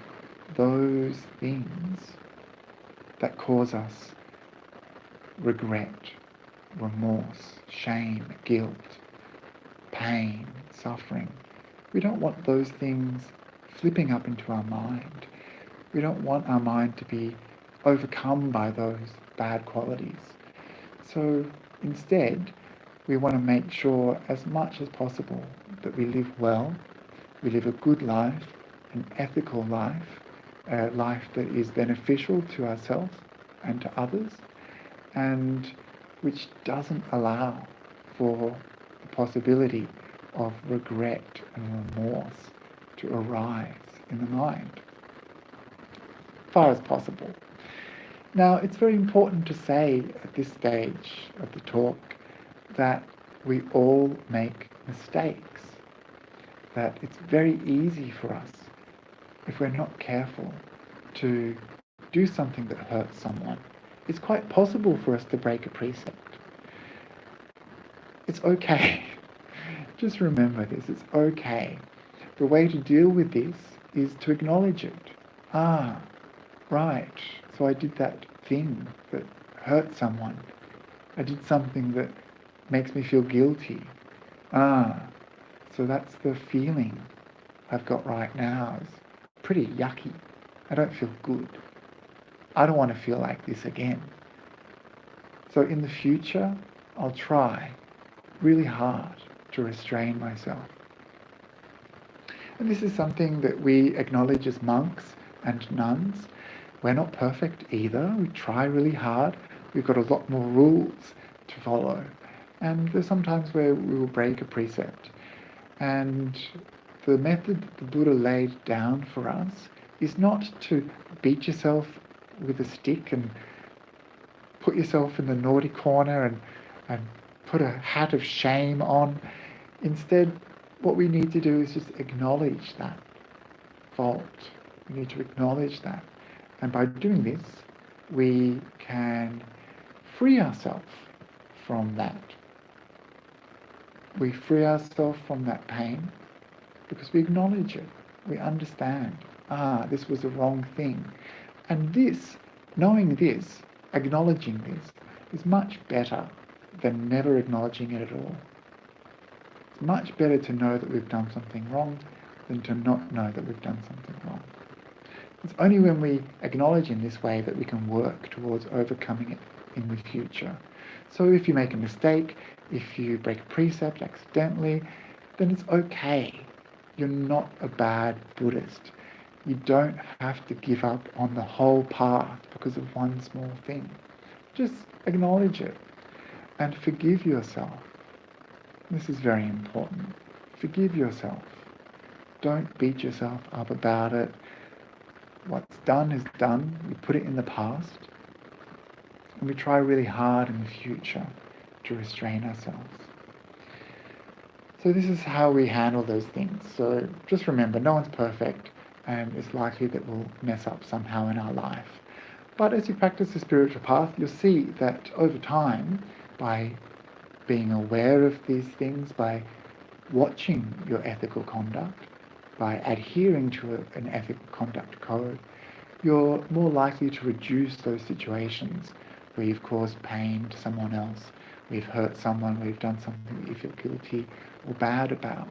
those things that cause us regret, remorse, shame, guilt, pain, suffering. We don't want those things flipping up into our mind. We don't want our mind to be overcome by those bad qualities. So instead, we want to make sure as much as possible that we live well, we live a good life, an ethical life, a life that is beneficial to ourselves and to others, and which doesn't allow for the possibility of regret and remorse to arise in the mind, as far as possible. Now, it's very important to say at this stage of the talk that we all make mistakes, that it's very easy for us, if we're not careful, to do something that hurts someone. It's quite possible for us to break a precept. It's okay. Just remember this, it's okay. The way to deal with this is to acknowledge it. Ah, right, so I did that thing that hurt someone. I did something that makes me feel guilty. Ah, so that's the feeling I've got right now. It's pretty yucky. I don't feel good. I don't want to feel like this again. So in the future, I'll try really hard to restrain myself. And this is something that we acknowledge as monks and nuns. We're not perfect either. We try really hard. We've got a lot more rules to follow. And there's sometimes where we will break a precept. And the method the Buddha laid down for us is not to beat yourself with a stick and put yourself in the naughty corner and put a hat of shame on. Instead, what we need to do is just acknowledge that fault. We need to acknowledge that. And by doing this, we can free ourselves from that. We free ourselves from that pain because we acknowledge it. We understand, this was the wrong thing. And this, knowing this, acknowledging this, is much better than never acknowledging it at all. It's much better to know that we've done something wrong than to not know that we've done something wrong. It's only when we acknowledge in this way that we can work towards overcoming it in the future. So if you make a mistake, if you break a precept accidentally, then it's okay. You're not a bad Buddhist. You don't have to give up on the whole path because of one small thing. Just acknowledge it and forgive yourself. This is very important. Forgive yourself. Don't beat yourself up about it. What's done is done. We put it in the past. And we try really hard in the future to restrain ourselves. So this is how we handle those things. So just remember, no one's perfect, and it's likely that we'll mess up somehow in our life. But as you practice the spiritual path, you'll see that over time, by being aware of these things, by watching your ethical conduct, by adhering to an ethical conduct code, you're more likely to reduce those situations where you've caused pain to someone else, where you've hurt someone, where you've done something that you feel guilty or bad about.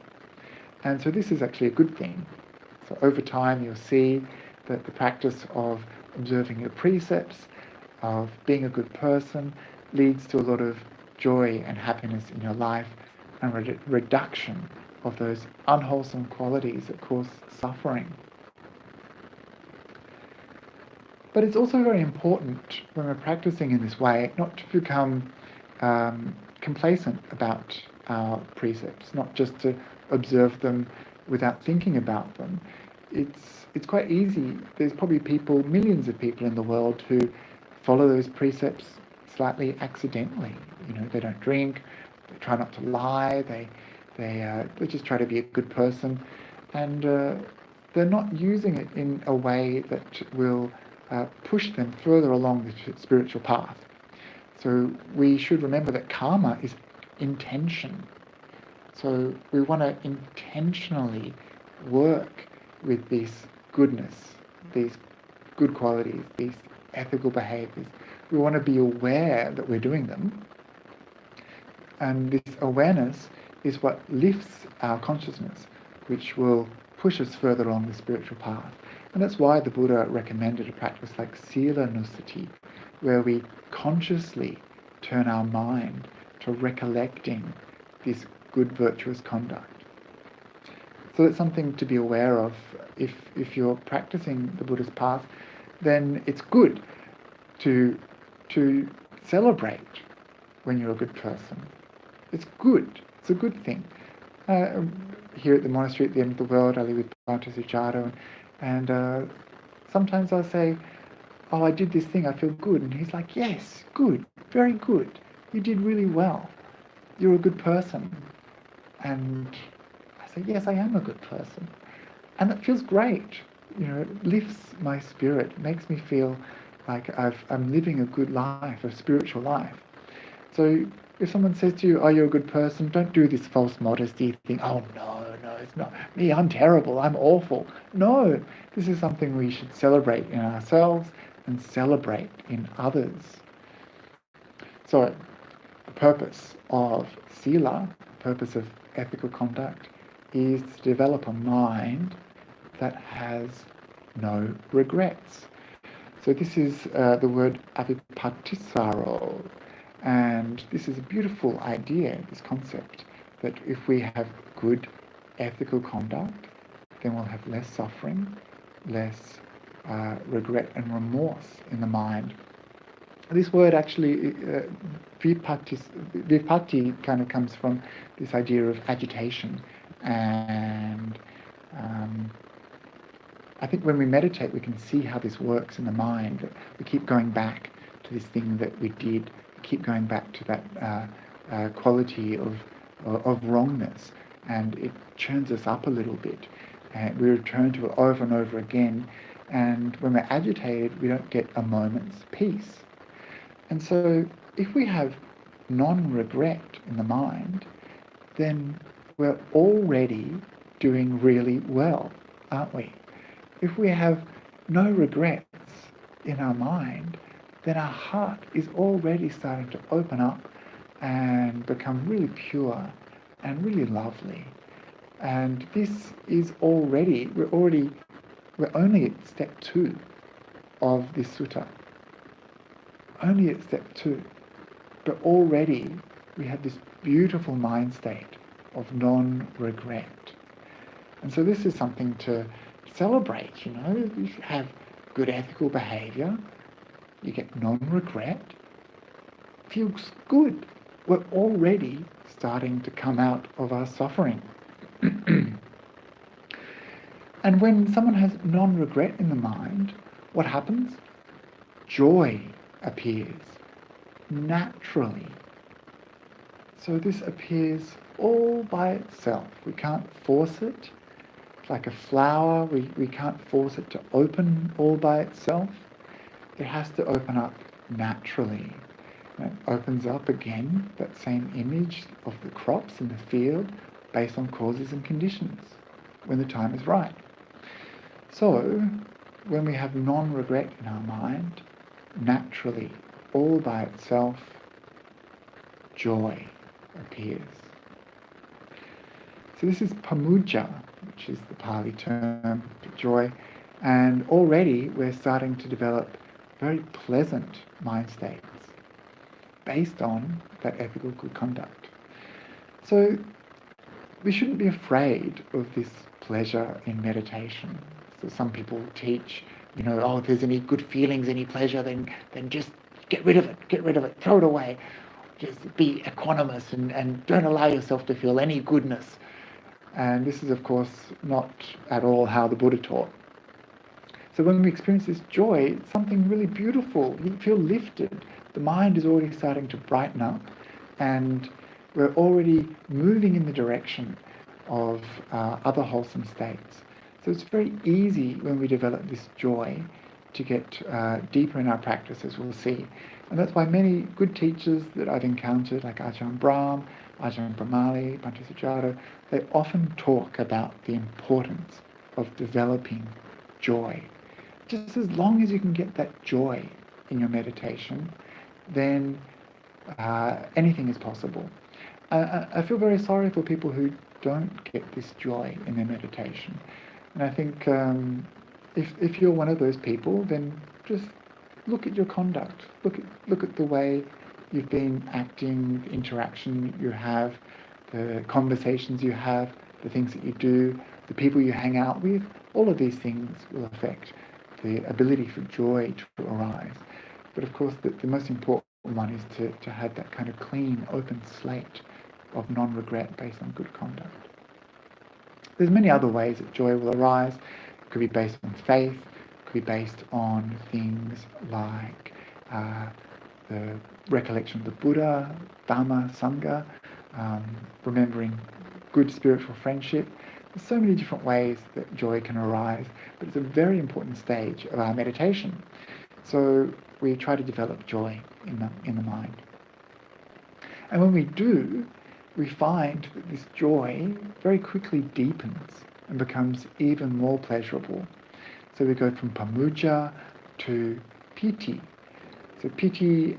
And so this is actually a good thing. So over time you'll see that the practice of observing your precepts, of being a good person, leads to a lot of joy and happiness in your life and reduction of those unwholesome qualities that cause suffering. But it's also very important when we're practicing in this way not to become complacent about our precepts, not just to observe them without thinking about them. It's quite easy. There's probably millions of people in the world who follow those precepts slightly accidentally. They don't drink, they try not to lie, they just try to be a good person, and they're not using it in a way that will push them further along the spiritual path. So we should remember that karma is intention. So we want to intentionally work with this goodness, these good qualities, these ethical behaviors. We want to be aware that we're doing them. And this awareness is what lifts our consciousness, which will push us further along the spiritual path. And that's why the Buddha recommended a practice like sila, where we consciously turn our mind to recollecting this good virtuous conduct. So that's something to be aware of. If you're practicing the Buddha's path, then it's good to celebrate when you're a good person. It's good. It's a good thing. Here at the monastery at the end of the world, I live with Bhante Akaliko, and sometimes I'll say, "Oh, I did this thing, I feel good." And he's like, "Yes, good, very good. You did really well. You're a good person." And I say, "Yes, I am a good person." And it feels great. It lifts my spirit, makes me feel like I'm living a good life, a spiritual life. So if someone says to you, "Oh, you're a good person," don't do this false modesty thing. "Oh, no, it's not me. I'm terrible. I'm awful." No, this is something we should celebrate in ourselves and celebrate in others. So the purpose of sila, the purpose of ethical conduct, is to develop a mind that has no regrets. So this is the word avipattisaro. And this is a beautiful idea, this concept, that if we have good ethical conduct, then we'll have less suffering, less regret and remorse in the mind. This word actually, vipatti kind of comes from this idea of agitation. And I think when we meditate, we can see how this works in the mind. We keep going back to this thing that we did, keep going back to that quality of wrongness, and it churns us up a little bit, and we return to it over and over again, and when we're agitated we don't get a moment's peace. And so if we have non-regret in the mind, then we're already doing really well, aren't we? If we have no regrets in our mind, then our heart is already starting to open up and become really pure and really lovely. And this is we're only at step 2 of this sutta. Only at step 2. But already we have this beautiful mind state of non-regret. And so this is something to celebrate, You have good ethical behavior, you get non-regret, feels good. We're already starting to come out of our suffering. And when someone has non-regret in the mind, what happens? Joy appears naturally. So this appears all by itself. We can't force it. It's like a flower, we can't force it to open all by itself. It has to open up naturally. And it opens up again, that same image of the crops in the field, based on causes and conditions, when the time is right. So, when we have non-regret in our mind, naturally, all by itself, joy appears. So this is pamuja, which is the Pali term for joy, and already we're starting to develop very pleasant mind states. based on that ethical good conduct. So we shouldn't be afraid of this pleasure in meditation. So some people teach, if there's any good feelings, any pleasure, then just get rid of it, throw it away. Just be equanimous and don't allow yourself to feel any goodness. And this is, of course, not at all how the Buddha taught. So when we experience this joy, it's something really beautiful. You feel lifted. The mind is already starting to brighten up, and we're already moving in the direction of other wholesome states. So it's very easy when we develop this joy to get deeper in our practice, as we'll see. And that's why many good teachers that I've encountered, like Ajahn Brahm, Ajahn Brahmali, Bhante Sujato, they often talk about the importance of developing joy. Just as long as you can get that joy in your meditation, then anything is possible. I feel very sorry for people who don't get this joy in their meditation. And I think if you're one of those people, then just look at your conduct. Look at the way you've been acting, the interaction you have, the conversations you have, the things that you do, the people you hang out with. All of these things will affect the ability for joy to arise. But of course, the most important one is to have that kind of clean, open slate of non-regret based on good conduct. There's many other ways that joy will arise. It could be based on faith, it could be based on things like the recollection of the Buddha, Dhamma, Sangha, remembering good spiritual friendship. There's so many different ways that joy can arise, but it's a very important stage of our meditation. So we try to develop joy in the mind. And when we do, we find that this joy very quickly deepens and becomes even more pleasurable. So we go from pamuja to piti. So piti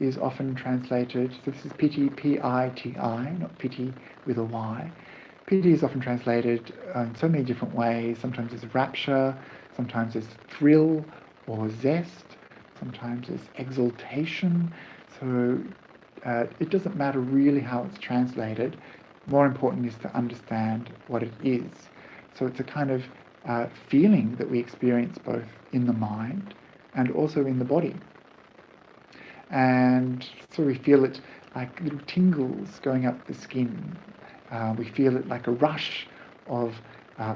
is often translated, so this is piti, P-I-T-I, not piti with a Y. Piti is often translated in so many different ways. Sometimes it's rapture, sometimes it's thrill or zest, sometimes it's exaltation. So it doesn't matter really how it's translated. More important is to understand what it is. So it's a kind of feeling that we experience both in the mind and also in the body. And so we feel it like little tingles going up the skin. We feel it like a rush of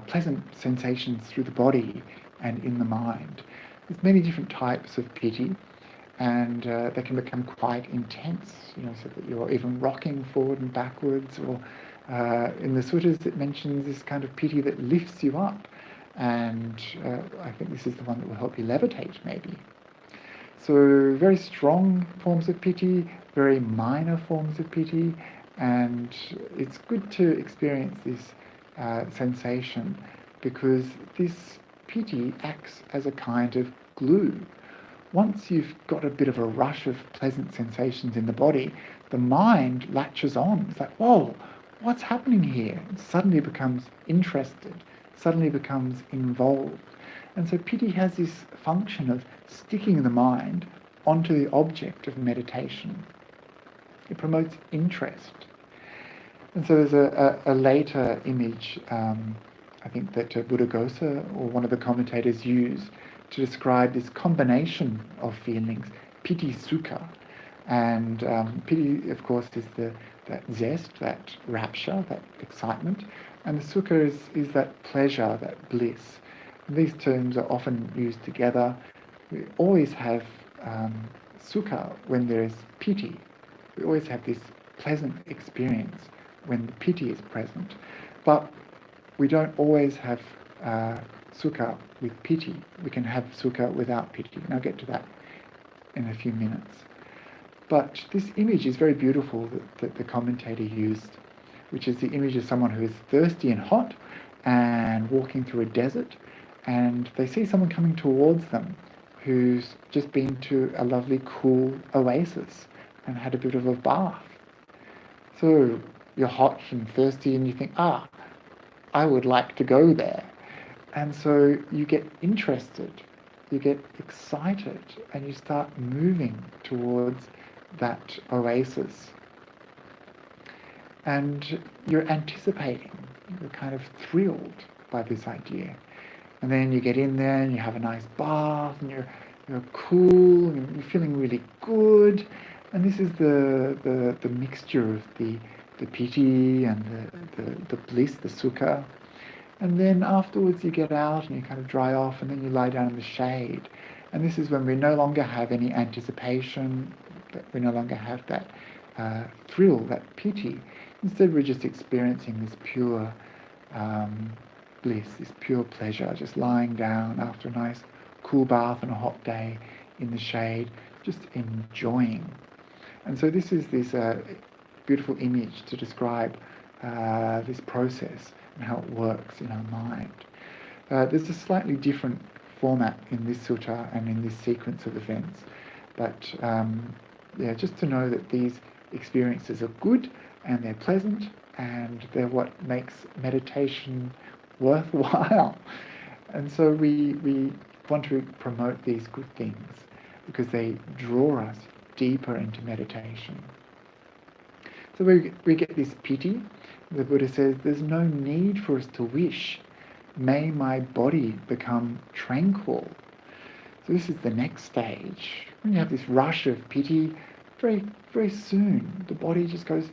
pleasant sensations through the body and in the mind. There's many different types of piti, and they can become quite intense, so that you're even rocking forward and backwards, or in the suttas it mentions this kind of piti that lifts you up, and I think this is the one that will help you levitate maybe. So very strong forms of piti, very minor forms of piti, and it's good to experience this sensation, because this piti acts as a kind of glue. Once you've got a bit of a rush of pleasant sensations in the body, the mind latches on. It's like, whoa, what's happening here? It suddenly becomes interested, suddenly becomes involved. And so piti has this function of sticking the mind onto the object of meditation. It promotes interest. And so there's a later image, I think that Buddhaghosa, or one of the commentators, used to describe this combination of feelings, piti sukha. And piti, of course, is that zest, that rapture, that excitement. And the sukha is that pleasure, that bliss. And these terms are often used together. We always have sukha when there is piti. We always have this pleasant experience when the piti is present. But we don't always have sukha with piti. We can have sukha without piti. And I'll get to that in a few minutes. But this image is very beautiful that the commentator used, which is the image of someone who is thirsty and hot and walking through a desert, and they see someone coming towards them who's just been to a lovely cool oasis and had a bit of a bath. So you're hot and thirsty and you think, I would like to go there. And so you get interested, you get excited, and you start moving towards that oasis. And you're anticipating, you're kind of thrilled by this idea. And then you get in there and you have a nice bath and you're cool and you're feeling really good. And this is the mixture of the piti and the bliss, the sukha. And then afterwards you get out and you kind of dry off and then you lie down in the shade. And this is when we no longer have any anticipation, we no longer have that thrill, that piti. Instead we're just experiencing this pure bliss, this pure pleasure, just lying down after a nice cool bath on a hot day in the shade, just enjoying. And so this is this beautiful image to describe this process and how it works in our mind. There's a slightly different format in this sutta and in this sequence of events, but just to know that these experiences are good and they're pleasant and they're what makes meditation worthwhile. And so we want to promote these good things because they draw us deeper into meditation. So we get this piti. The Buddha says, there's no need for us to wish, may my body become tranquil. So this is the next stage. When you have this rush of piti, very, very soon the body just goes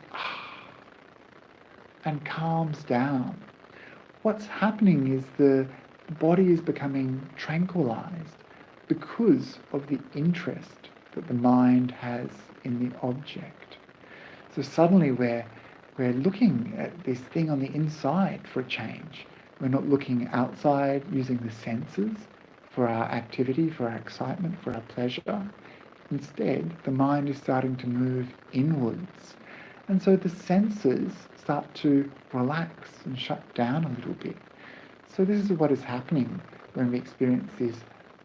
and calms down. What's happening is the body is becoming tranquilized because of the interest that the mind has in the object. So suddenly we're looking at this thing on the inside for a change. We're not looking outside using the senses for our activity, for our excitement, for our pleasure. Instead, the mind is starting to move inwards. And so the senses start to relax and shut down a little bit. So this is what is happening when we experience this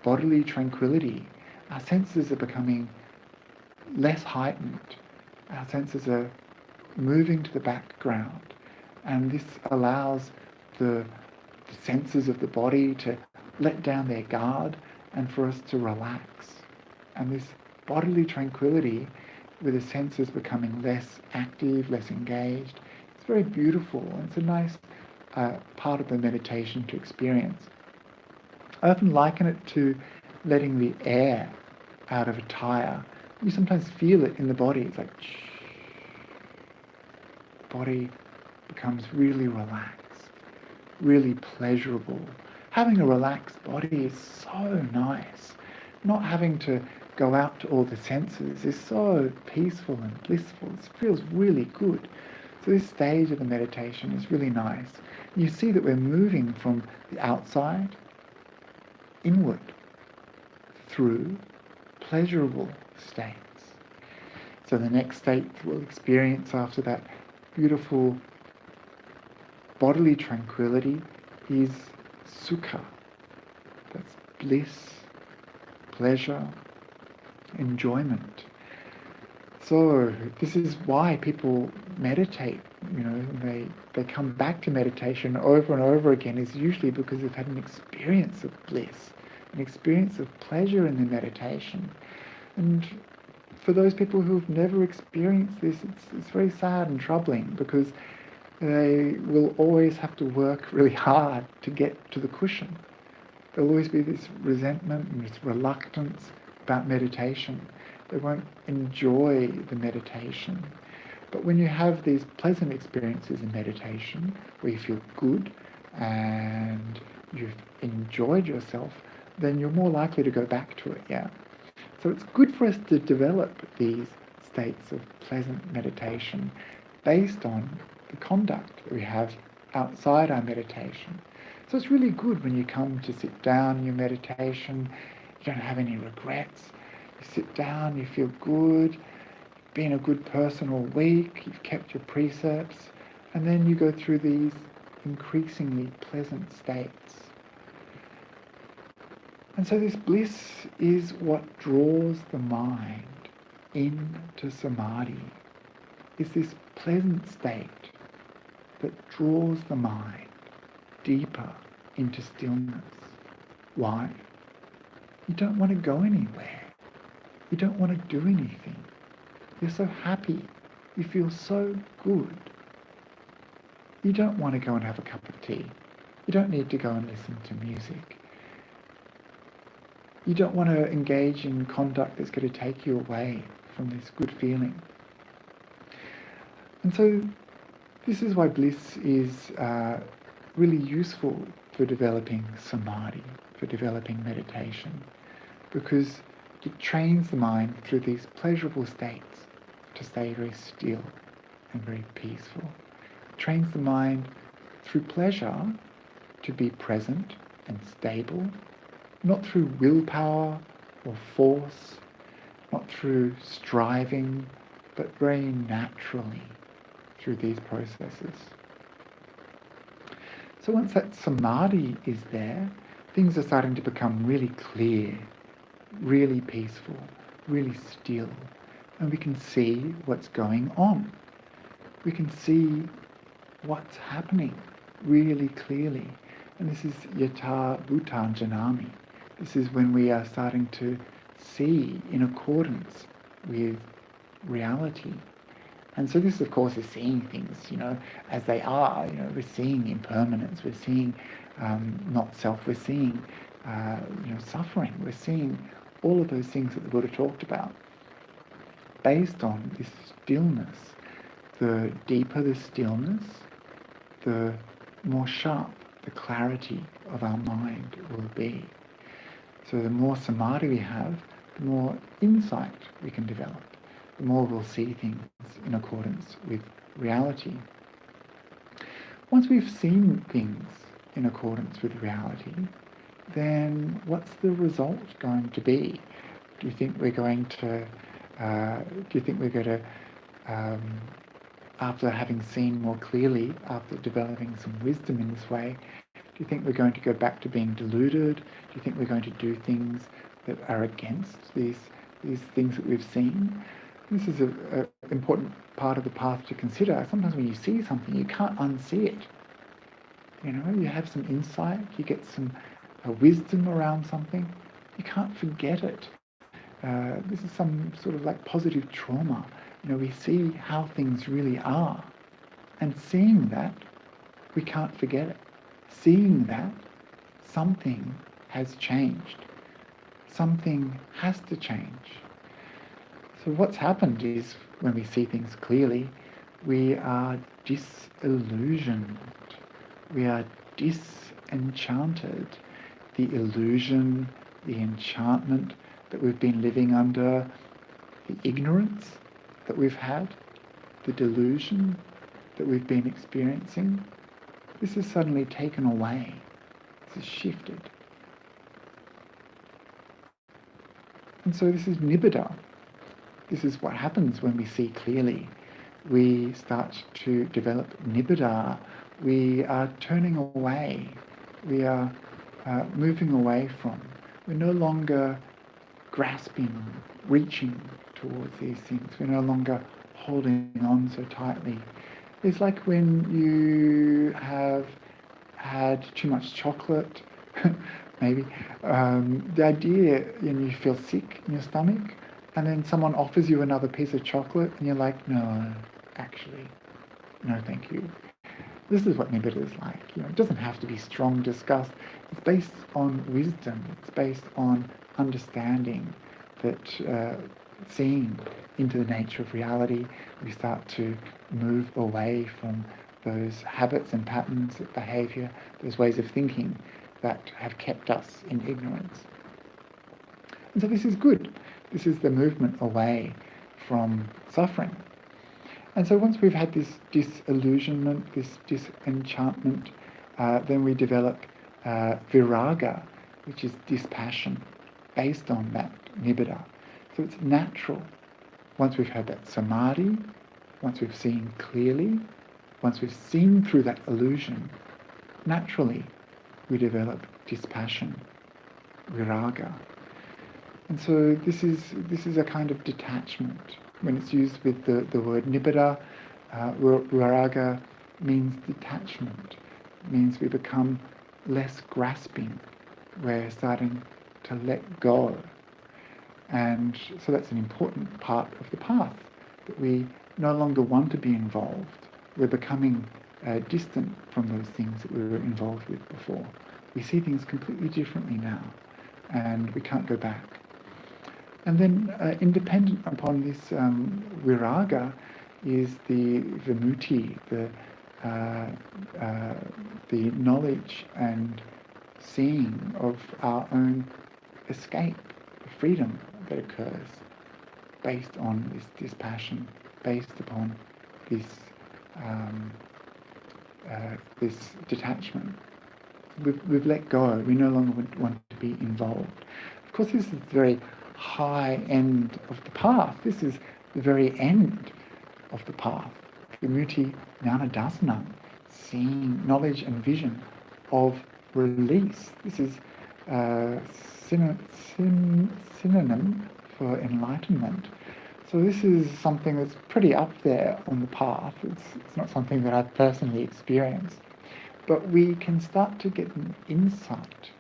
bodily tranquility. Our senses are becoming less heightened. Our senses are moving to the background. And this allows the senses of the body to let down their guard and for us to relax. And this bodily tranquility, with the senses becoming less active, less engaged, it's very beautiful, and it's a nice part of the meditation to experience. I often liken it to letting the air out of a tire. You sometimes feel it in the body. It's like the body becomes really relaxed, really pleasurable. Having a relaxed body is so nice. Not having to go out to all the senses is so peaceful and blissful. It feels really good. So this stage of the meditation is really nice. You see that we're moving from the outside inward through pleasurable states. So the next state we'll experience after that beautiful bodily tranquility is sukha. That's bliss, pleasure, enjoyment. So this is why people meditate, they come back to meditation over and over again, is usually because they've had an experience of bliss, an experience of pleasure in the meditation. And for those people who've never experienced this, it's very sad and troubling, because they will always have to work really hard to get to the cushion. There'll always be this resentment and this reluctance about meditation. They won't enjoy the meditation. But when you have these pleasant experiences in meditation, where you feel good and you've enjoyed yourself, then you're more likely to go back to it, yeah. So it's good for us to develop these states of pleasant meditation based on the conduct that we have outside our meditation. So it's really good when you come to sit down in your meditation, you don't have any regrets. You sit down, you feel good, you've been a good person all week, you've kept your precepts, and then you go through these increasingly pleasant states. And so this bliss is what draws the mind into samadhi. It's this pleasant state that draws the mind deeper into stillness. Why? You don't want to go anywhere. You don't want to do anything. You're so happy. You feel so good. You don't want to go and have a cup of tea. You don't need to go and listen to music. You don't want to engage in conduct that's going to take you away from this good feeling. And so this is why bliss is really useful for developing samadhi, for developing meditation, because it trains the mind through these pleasurable states to stay very still and very peaceful. It trains the mind through pleasure to be present and stable, not through willpower or force, not through striving, but very naturally through these processes. So once that samadhi is there, things are starting to become really clear, really peaceful, really still, and we can see what's going on. We can see what's happening really clearly. And this is yata bhutan janami. This is when we are starting to see in accordance with reality. And so this, of course, is seeing things, as they are. We're seeing impermanence. We're seeing not self. We're seeing, suffering. We're seeing all of those things that the Buddha talked about. Based on this stillness, the deeper the stillness, the more sharp the clarity of our mind will be. So the more samadhi we have, the more insight we can develop. The more we'll see things in accordance with reality. Once we've seen things in accordance with reality, then what's the result going to be? Do you think we're going to, after having seen more clearly, after developing some wisdom in this way, do you think we're going to go back to being deluded? Do you think we're going to do things that are against these things that we've seen? This is an important part of the path to consider. Sometimes when you see something, you can't unsee it. You have some insight, you get some wisdom around something, you can't forget it. This is some sort of like positive trauma. We see how things really are. And seeing that, we can't forget it. Seeing that, something has changed. Something has to change. So what's happened is, when we see things clearly, we are disillusioned. We are disenchanted. The illusion, the enchantment that we've been living under, the ignorance that we've had, the delusion that we've been experiencing, this is suddenly taken away. This is shifted. And so this is nibbida. This is what happens when we see clearly. We start to develop nibbida. We are turning away. We are moving away from. We're no longer grasping, reaching towards these things. We're no longer holding on so tightly. It's like when you have had too much chocolate, maybe. The idea, you feel sick in your stomach, and then someone offers you another piece of chocolate, and you're like, no, actually, no thank you. This is what nibbida is like. It doesn't have to be strong disgust. It's based on wisdom. It's based on understanding that seeing into the nature of reality, we start to move away from those habits and patterns of behaviour, those ways of thinking that have kept us in ignorance. And so this is good. This is the movement away from suffering. And so once we've had this disillusionment, this disenchantment, then we develop viraga, which is dispassion, based on that nibbida. So it's natural. Once we've had that samadhi, once we've seen clearly, once we've seen through that illusion, naturally we develop dispassion, viraga. And so this is a kind of detachment. When it's used with the word nibbida, viraga means detachment. It means we become less grasping. We're starting to let go. And so that's an important part of the path, that we no longer want to be involved. We're becoming distant from those things that we were involved with before. We see things completely differently now, and we can't go back. And then independent upon this viraga is the vimutti, the knowledge and seeing of our own escape, the freedom that occurs based on this dispassion, based upon this this detachment. We've let go. We no longer want to be involved. Of course, this is the very high end of the path. This is the very end of the path. Vimutti Jnana Dasanam, seeing knowledge and vision of release. This is synonym for enlightenment. So this is something that's pretty up there on the path. It's not something that I've personally experienced. But we can start to get an insight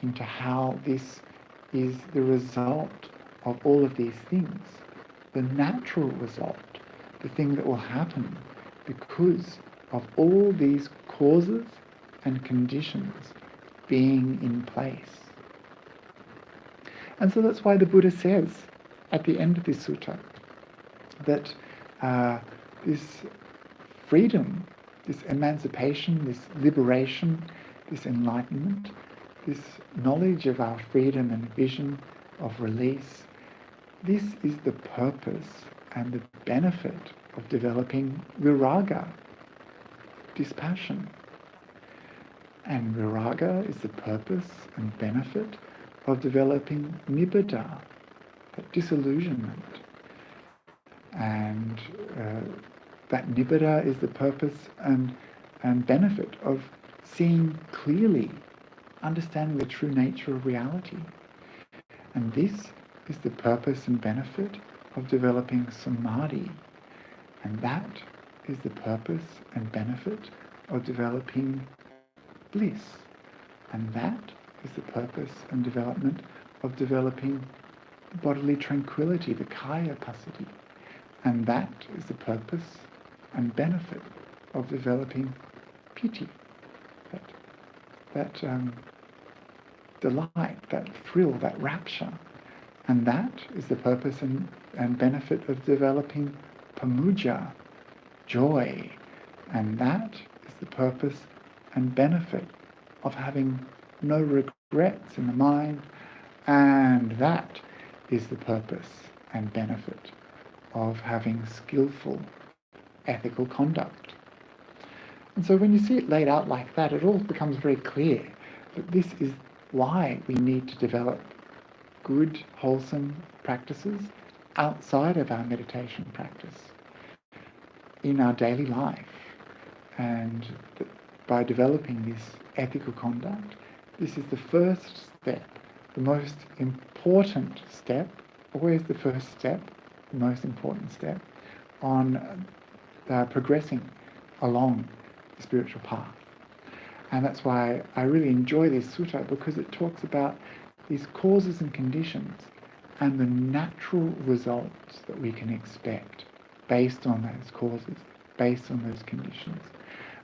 into how this is the result of all of these things. The natural result, the thing that will happen because of all these causes and conditions being in place. And so that's why the Buddha says at the end of this sutta that this freedom, this emancipation, this liberation, this enlightenment, this knowledge of our freedom and vision of release, this is the purpose and the benefit of developing viraga, dispassion. And viraga is the purpose and benefit of developing nibbida, that disillusionment. And that nibbida is the purpose and benefit of seeing clearly, understanding the true nature of reality. And this is the purpose and benefit of developing samadhi. And that is the purpose and benefit of developing bliss. And that is the purpose and development of developing bodily tranquility, the kaya passaddhi. And that is the purpose and benefit of developing piti, that delight, that thrill, that rapture. And that is the purpose and benefit of developing pamuja, joy. And that is the purpose and benefit of having no regrets in the mind. And that is the purpose and benefit of having skillful ethical conduct. And so when you see it laid out like that, it all becomes very clear that this is why we need to develop good, wholesome practices outside of our meditation practice, in our daily life. And by developing this ethical conduct, this is the first step, the most important step, always the first step, the most important step on progressing along the spiritual path. And that's why I really enjoy this sutta, because it talks about these causes and conditions and the natural results that we can expect based on those causes, based on those conditions.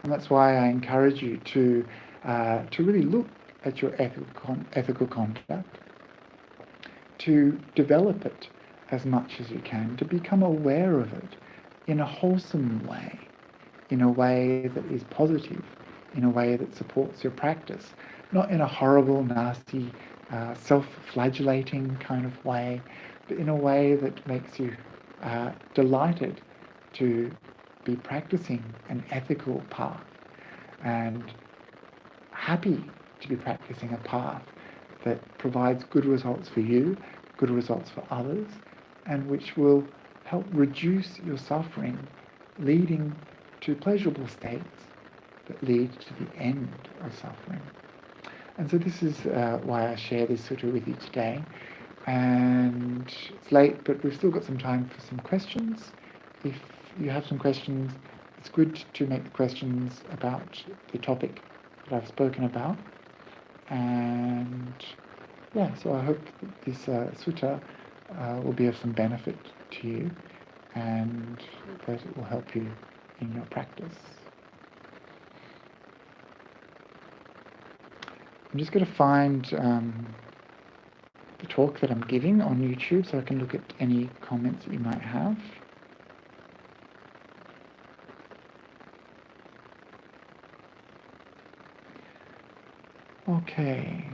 And that's why I encourage you to really look at your ethical conduct, to develop it as much as you can, to become aware of it in a wholesome way, in a way that is positive, in a way that supports your practice, not in a horrible, nasty, self-flagellating kind of way, but in a way that makes you delighted to be practicing an ethical path and happy to be practicing a path that provides good results for you, good results for others, and which will help reduce your suffering, leading to pleasurable states that lead to the end of suffering. And so this is why I share this sutta with you today. And it's late, but we've still got some time for some questions. If you have some questions, it's good to make the questions about the topic that I've spoken about. And yeah, so I hope that this sutta will be of some benefit to you. and that it will help you in your practice. I'm just going to find the talk that I'm giving on YouTube so I can look at any comments that you might have. Okay.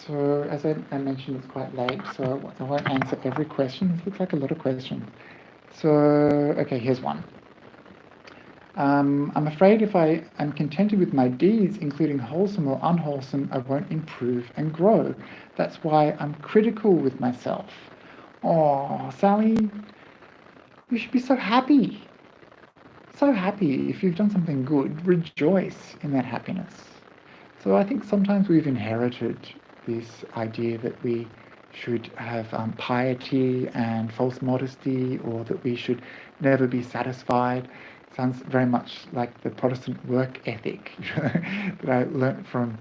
So as I mentioned, it's quite late, so I won't answer every question. This looks like a lot of questions. So, okay, here's one. I'm afraid if I am contented with my deeds, including wholesome or unwholesome, I won't improve and grow. That's why I'm critical with myself. Oh, Sally, you should be so happy. So happy. If you've done something good, rejoice in that happiness. So I think sometimes we've inherited this idea that we should have piety and false modesty, or that we should never be satisfied. Sounds very much like the Protestant work ethic that I learnt from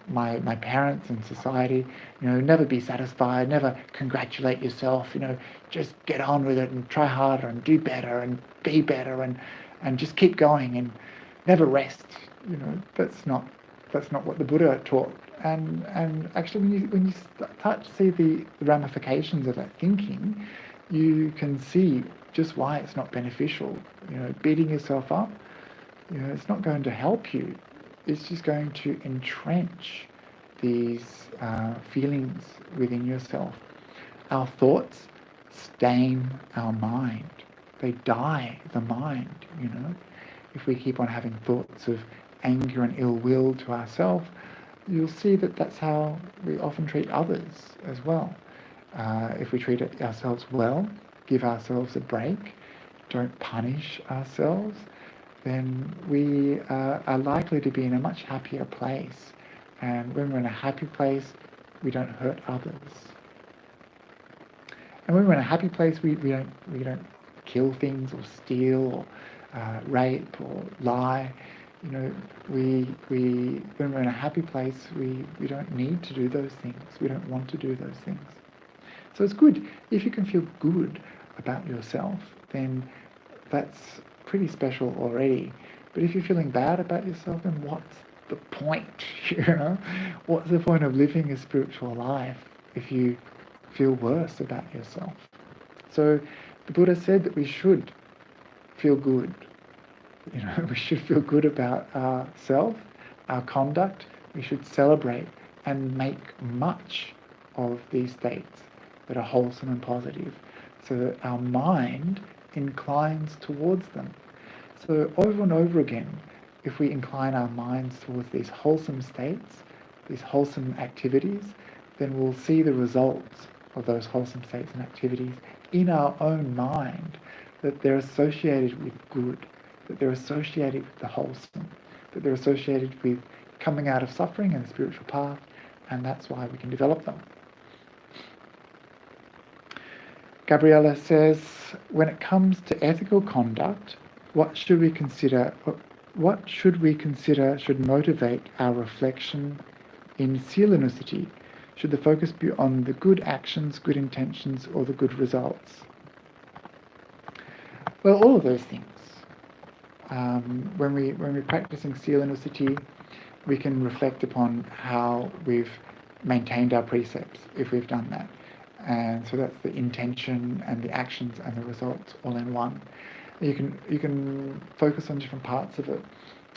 my parents and society. Never be satisfied, never congratulate yourself. Just get on with it and try harder and do better and be better and just keep going and never rest. That's not what the Buddha taught. And actually, when you start to see the ramifications of that thinking, you can see just why it's not beneficial. Beating yourself up, it's not going to help you. It's just going to entrench these feelings within yourself. Our thoughts stain our mind. They dye the mind, If we keep on having thoughts of anger and ill will to ourselves, you'll see that that's how we often treat others as well. If we treat ourselves well, give ourselves a break, don't punish ourselves, then we are likely to be in a much happier place. And when we're in a happy place, we don't hurt others. And when we're in a happy place, we don't kill things or steal or rape or lie. When we're in a happy place, we don't need to do those things. We don't want to do those things. So it's good. If you can feel good about yourself, then that's pretty special already. But if you're feeling bad about yourself, then what's the point? What's the point of living a spiritual life if you feel worse about yourself? So the Buddha said that we should feel good. We should feel good about ourselves, our conduct. We should celebrate and make much of these states that are wholesome and positive, so that our mind inclines towards them. So over and over again, if we incline our minds towards these wholesome states, these wholesome activities, then we'll see the results of those wholesome states and activities in our own mind, that they're associated with good, that they're associated with the wholesome, that they're associated with coming out of suffering and the spiritual path, and that's why we can develop them. Gabriella says, when it comes to ethical conduct, what should we consider should motivate our reflection in sila? Should the focus be on the good actions, good intentions, or the good results? Well, all of those things. When we're practicing sila, we can reflect upon how we've maintained our precepts, if we've done that. And so that's the intention and the actions and the results all in one. You can focus on different parts of it.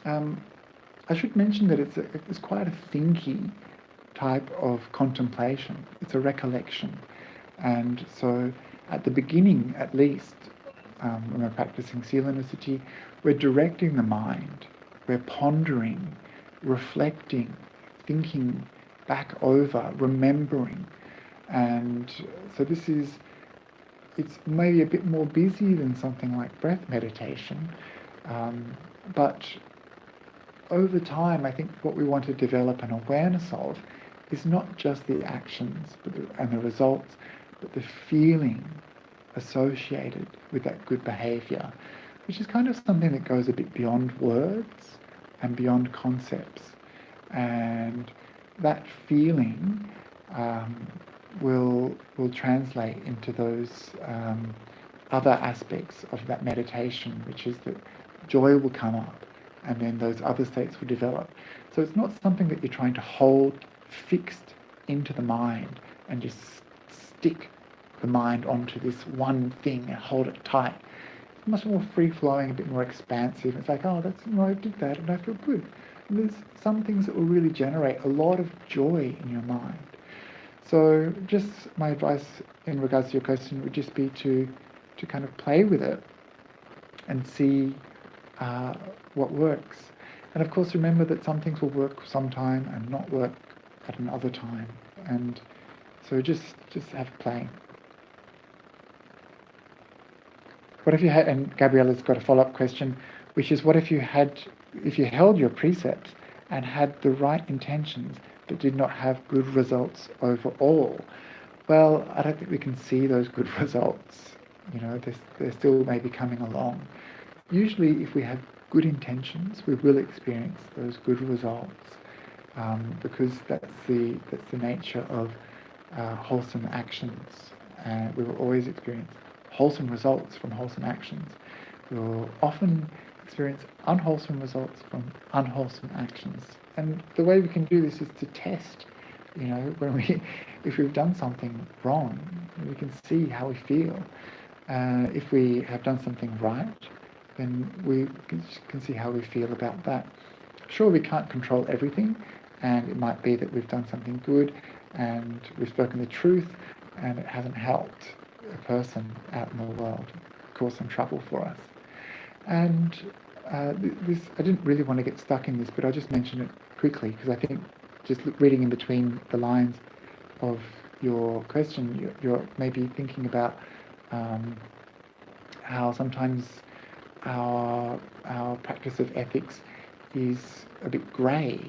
I should mention that it's quite a thinky type of contemplation. It's a recollection. And so at the beginning, at least, when we're practicing sila, we're directing the mind. We're pondering, reflecting, thinking back over, remembering. And so it's maybe a bit more busy than something like breath meditation, but over time, I think what we want to develop an awareness of is not just the actions and the results, but the feeling associated with that good behaviour, which is kind of something that goes a bit beyond words and beyond concepts. And that feeling will translate into those other aspects of that meditation, which is that joy will come up, and then those other states will develop. So it's not something that you're trying to hold fixed into the mind and just stick the mind onto this one thing and hold it tight. It's much more free-flowing, a bit more expansive. It's like, oh, I did that and I feel good. And there's some things that will really generate a lot of joy in your mind. So just my advice in regards to your question would just be to kind of play with it and see what works. And of course, remember that some things will work sometime and not work at another time. And so just have play. What if you had, and Gabriella's got a follow-up question, which is, what if you held your precepts and had the right intentions but did not have good results overall? Well, I don't think we can see those good results. They're still maybe coming along. Usually, if we have good intentions, we will experience those good results, because that's the nature of wholesome actions. We will always experience wholesome results from wholesome actions. We will often experience unwholesome results from unwholesome actions. And the way we can do this is to test. If we've done something wrong, we can see how we feel. If we have done something right, then we can see how we feel about that. Sure, we can't control everything, and it might be that we've done something good and we've spoken the truth and it hasn't helped a person out in the world, cause some trouble for us. And this, I didn't really want to get stuck in this, but I'll just mention it quickly, because I think just reading in between the lines of your question, you're maybe thinking about how sometimes our practice of ethics is a bit grey,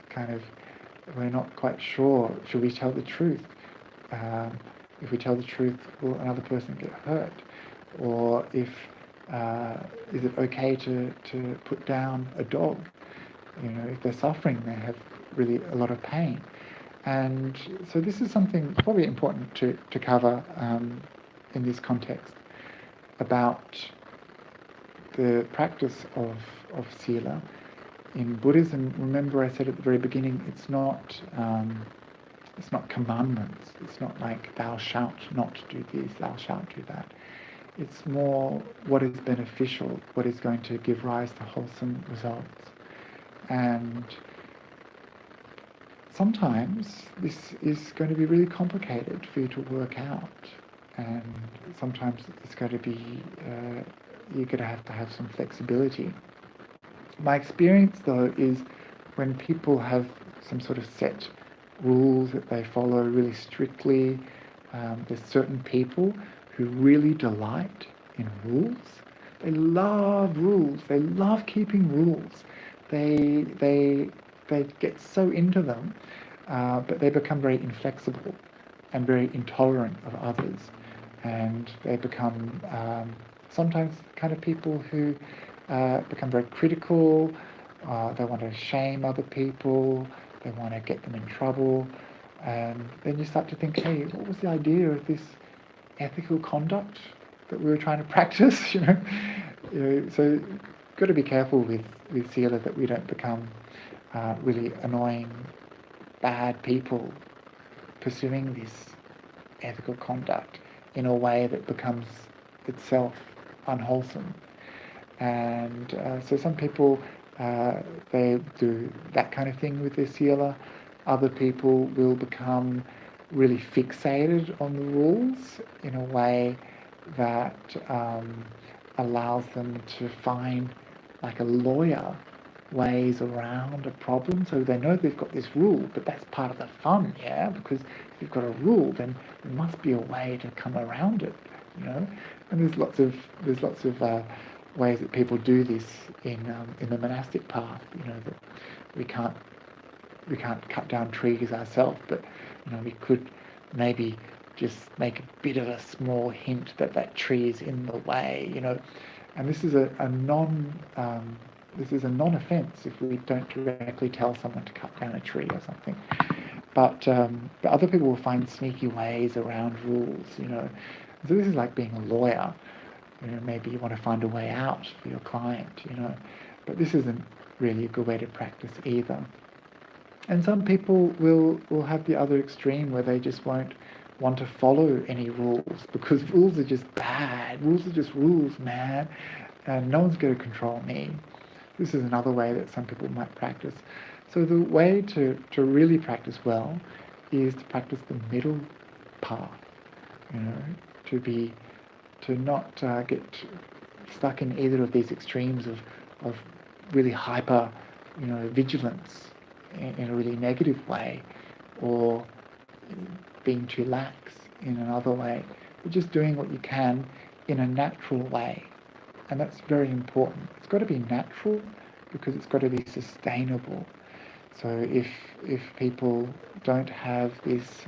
kind of, we're not quite sure, should we tell the truth? If we tell the truth, will another person get hurt? Or is it okay to put down a dog? If they're suffering, they have really a lot of pain. And so this is something probably important to cover in this context about the practice of sila. In Buddhism, remember I said at the very beginning, it's not commandments. It's not like thou shalt not do this, thou shalt do that. It's more what is beneficial, what is going to give rise to wholesome results. And sometimes this is going to be really complicated for you to work out. And sometimes it's going to be, you're going to have some flexibility. My experience, though, is when people have some sort of set rules that they follow really strictly, there's certain people who really delight in rules. They love rules. They love keeping rules. They get so into them, but they become very inflexible and very intolerant of others. And they become sometimes kind of people who become very critical. They want to shame other people. They want to get them in trouble. And then you start to think, hey, what was the idea of this ethical conduct that we were trying to practice? So got to be careful with sila that we don't become really annoying, bad people pursuing this ethical conduct in a way that becomes itself unwholesome. And so some people, they do that kind of thing with their sila. Other people will become really fixated on the rules in a way that allows them to find, like a lawyer, ways around a problem. So they know they've got this rule, but that's part of the fun, yeah? Because if you've got a rule, then there must be a way to come around it, And there's lots of ways that people do this in the monastic path. That we can't cut down trees ourselves, but we could maybe just make a bit of a small hint that tree is in the way. And this is a non-offense if we don't directly tell someone to cut down a tree or something. But other people will find sneaky ways around rules, So this is like being a lawyer. Maybe you want to find a way out for your client, But this isn't really a good way to practice either. And some people will have the other extreme where they just won't want to follow any rules because rules are just bad. Rules are just rules, man. And no one's going to control me. This is another way that some people might practice. So the way to really practice well is to practice the middle path, to not get stuck in either of these extremes of really hyper, vigilance in a really negative way, or being too lax in another way, but just doing what you can in a natural way. And that's very important. It's got to be natural because it's got to be sustainable. So if people don't have this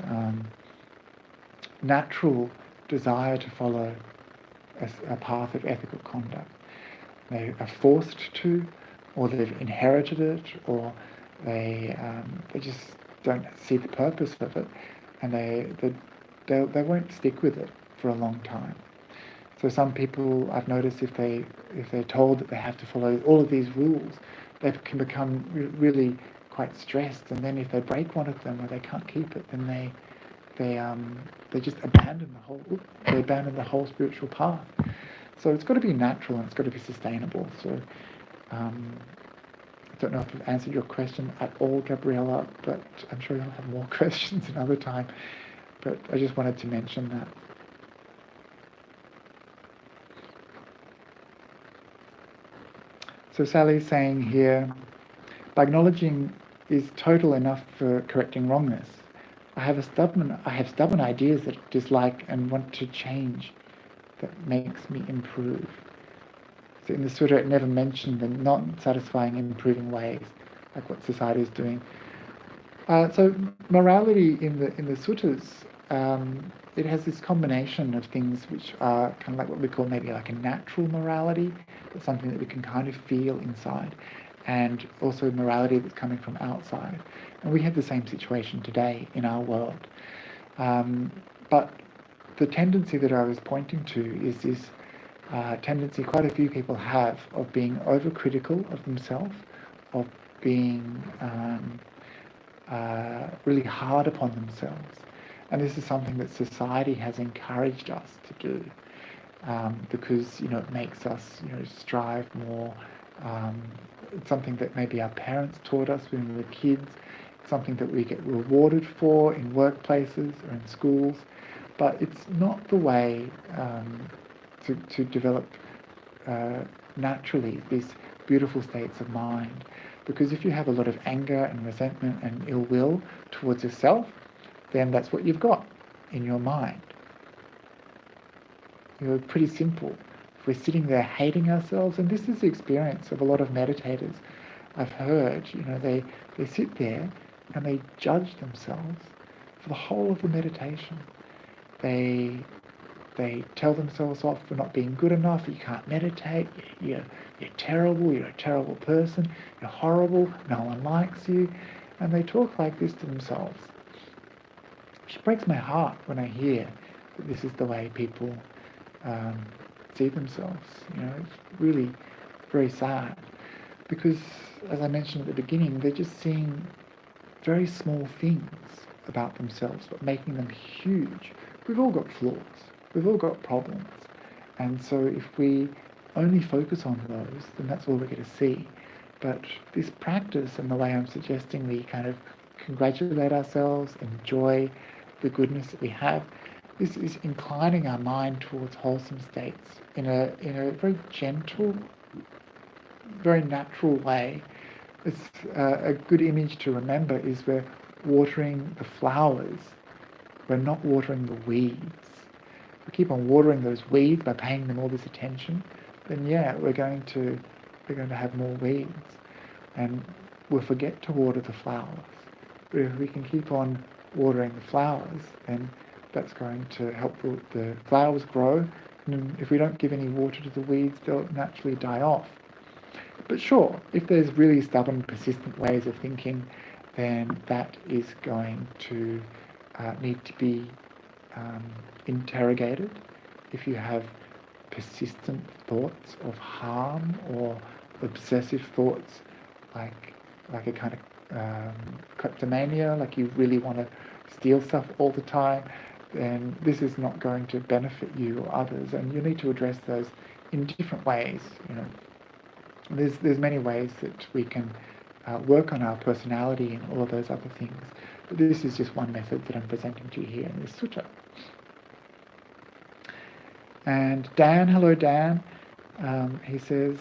natural desire to follow a path of ethical conduct, they are forced to, or they've inherited it, or they just don't see the purpose of it, and they won't stick with it for a long time. So some people, I've noticed, if they're told that they have to follow all of these rules, they can become really quite stressed, and then if they break one of them or they can't keep it, then they just abandon the whole spiritual path. So it's got to be natural and it's got to be sustainable. So I don't know if I've answered your question at all, Gabriella, but I'm sure you'll have more questions another time. But I just wanted to mention that. So Sally's saying here, by acknowledging is total enough for correcting wrongness. I have stubborn ideas that I dislike and want to change that makes me improve. So in the sutta, it never mentioned the not satisfying improving ways, like what society is doing. So morality in the suttas, it has this combination of things which are kind of like what we call maybe like a natural morality, but something that we can kind of feel inside, and also morality that's coming from outside. And we have the same situation today in our world. But the tendency that I was pointing to is this tendency quite a few people have of being overcritical of themselves, of being really hard upon themselves. And this is something that society has encouraged us to do because, it makes us, strive more. It's something that maybe our parents taught us when we were kids. It's something that we get rewarded for in workplaces or in schools. But it's not the way to develop naturally these beautiful states of mind. Because if you have a lot of anger and resentment and ill will towards yourself, then that's what you've got in your mind. Pretty simple. If we're sitting there hating ourselves, and this is the experience of a lot of meditators I've heard, they sit there and they judge themselves for the whole of the meditation. They tell themselves off for not being good enough. You can't meditate. You're terrible. You're a terrible person. You're horrible. No one likes you. And they talk like this to themselves. It breaks my heart when I hear that this is the way people see themselves. It's really very sad. Because, as I mentioned at the beginning, they're just seeing very small things about themselves, but making them huge. We've all got flaws. We've all got problems. And so if we only focus on those, then that's all we're going to see. But this practice and the way I'm suggesting we kind of congratulate ourselves, enjoy the goodness that we have, this is inclining our mind towards wholesome states in a very gentle, very natural way. It's a good image to remember is we're watering the flowers. We're not watering the weeds. If we keep on watering those weeds by paying them all this attention, then we're going to have more weeds, and we'll forget to water the flowers. But if we can keep on watering the flowers, then that's going to help the flowers grow. And if we don't give any water to the weeds, they'll naturally die off. But sure, if there's really stubborn, persistent ways of thinking, then that is going to need to be interrogated. If you have persistent thoughts of harm or obsessive thoughts, like a kind of kleptomania, like you really want to steal stuff all the time, then this is not going to benefit you or others, and you need to address those in different ways. There's many ways that we can work on our personality and all of those other things, but this is just one method that I'm presenting to you here in this sutta. And Dan, hello Dan, he says,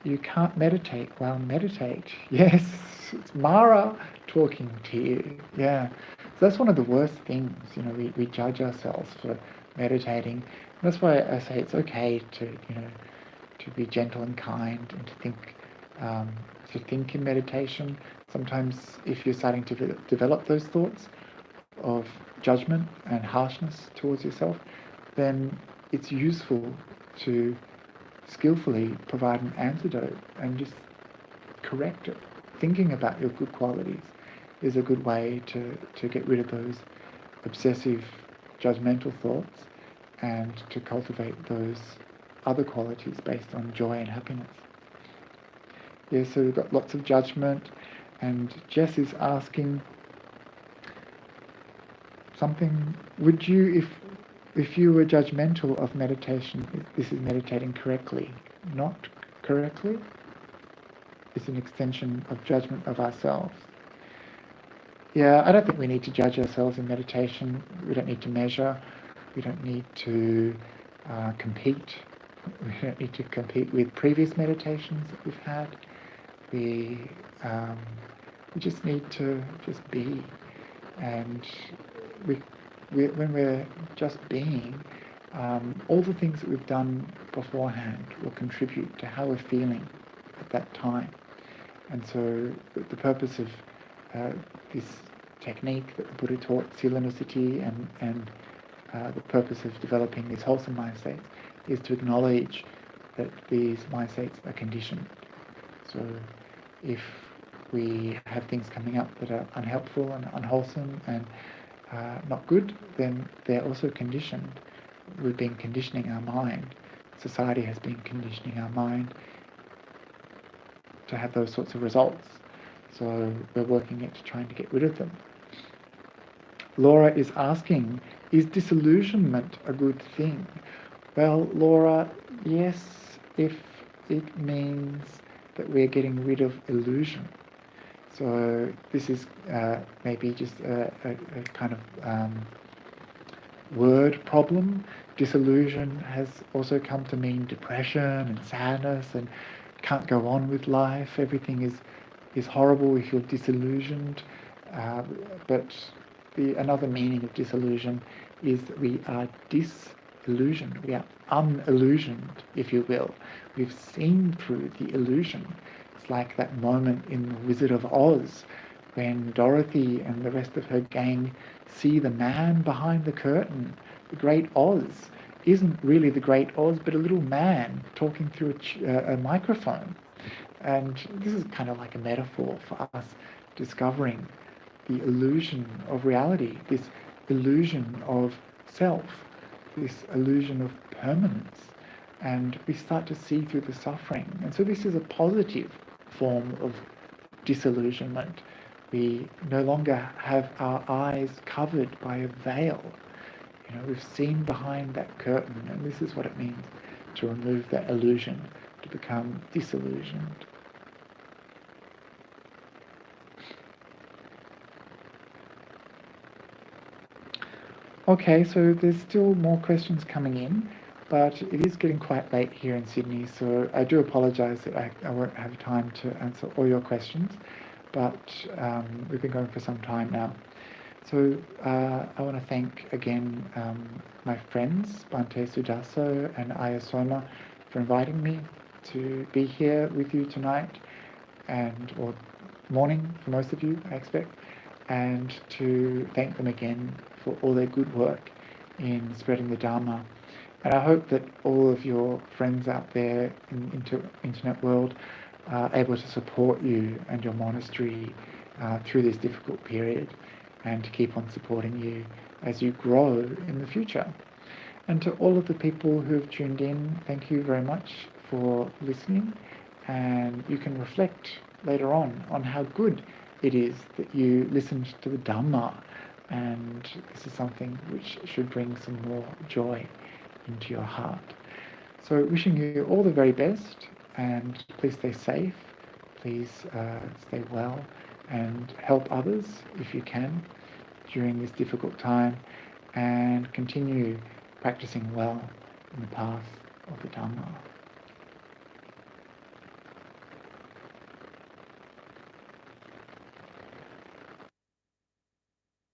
you can't meditate. Well, meditate. Yes, it's Mara talking to you. Yeah. So that's one of the worst things. We judge ourselves for meditating. That's why I say it's okay to be gentle and kind and to think in meditation. Sometimes if you're starting to develop those thoughts of judgment and harshness towards yourself, then it's useful to skillfully provide an antidote and just correct it. Thinking about your good qualities is a good way to get rid of those obsessive, judgmental thoughts and to cultivate those other qualities based on joy and happiness. Yeah, so we've got lots of judgment, and Jess is asking something. Would you, if you were judgmental of meditation, this is meditating correctly, not correctly? It's an extension of judgment of ourselves. Yeah, I don't think we need to judge ourselves in meditation. We don't need to measure. We don't need to compete. We don't need to compete with previous meditations that we've had. We just need to just be. And when we're just being, all the things that we've done beforehand will contribute to how we're feeling at that time. And so the purpose of this technique that the Buddha taught, sila and the purpose of developing these wholesome mind states is to acknowledge that these mind states are conditioned. So if we have things coming up that are unhelpful and unwholesome and not good, then they're also conditioned. We've been conditioning our mind. Society has been conditioning our mind to have those sorts of results. So we're working at trying to get rid of them. Laura is asking, is disillusionment a good thing? Well, Laura, yes, if it means that we're getting rid of illusion. So this is maybe just a kind of word problem. Disillusion has also come to mean depression and sadness and can't go on with life. Everything is horrible if you're disillusioned. But another meaning of disillusion is that we are disillusioned. We are unillusioned, if you will. We've seen through the illusion. It's like that moment in The Wizard of Oz when Dorothy and the rest of her gang see the man behind the curtain. The Great Oz isn't really the Great Oz, but a little man talking through a microphone. And this is kind of like a metaphor for us discovering the illusion of reality, this illusion of self, this illusion of permanence. And we start to see through the suffering. And so this is a positive form of disillusionment. We no longer have our eyes covered by a veil. We've seen behind that curtain, and this is what it means to remove that illusion, to become disillusioned. Okay, so there's still more questions coming in, but it is getting quite late here in Sydney, so I do apologise that I won't have time to answer all your questions, but we've been going for some time now. So I want to thank again my friends, Bhante Sudaso and Ayasoma, for inviting me to be here with you tonight, or morning for most of you, I expect, and to thank them again for all their good work in spreading the Dharma. And I hope that all of your friends out there in the internet world are able to support you and your monastery through this difficult period, and to keep on supporting you as you grow in the future. And to all of the people who have tuned in, thank you very much for listening, and you can reflect later on how good it is that you listened to the Dhamma, and this is something which should bring some more joy into your heart. So wishing you all the very best, and please stay safe, please stay well, and help others if you can during this difficult time, and continue practicing well in the path of the Dhamma.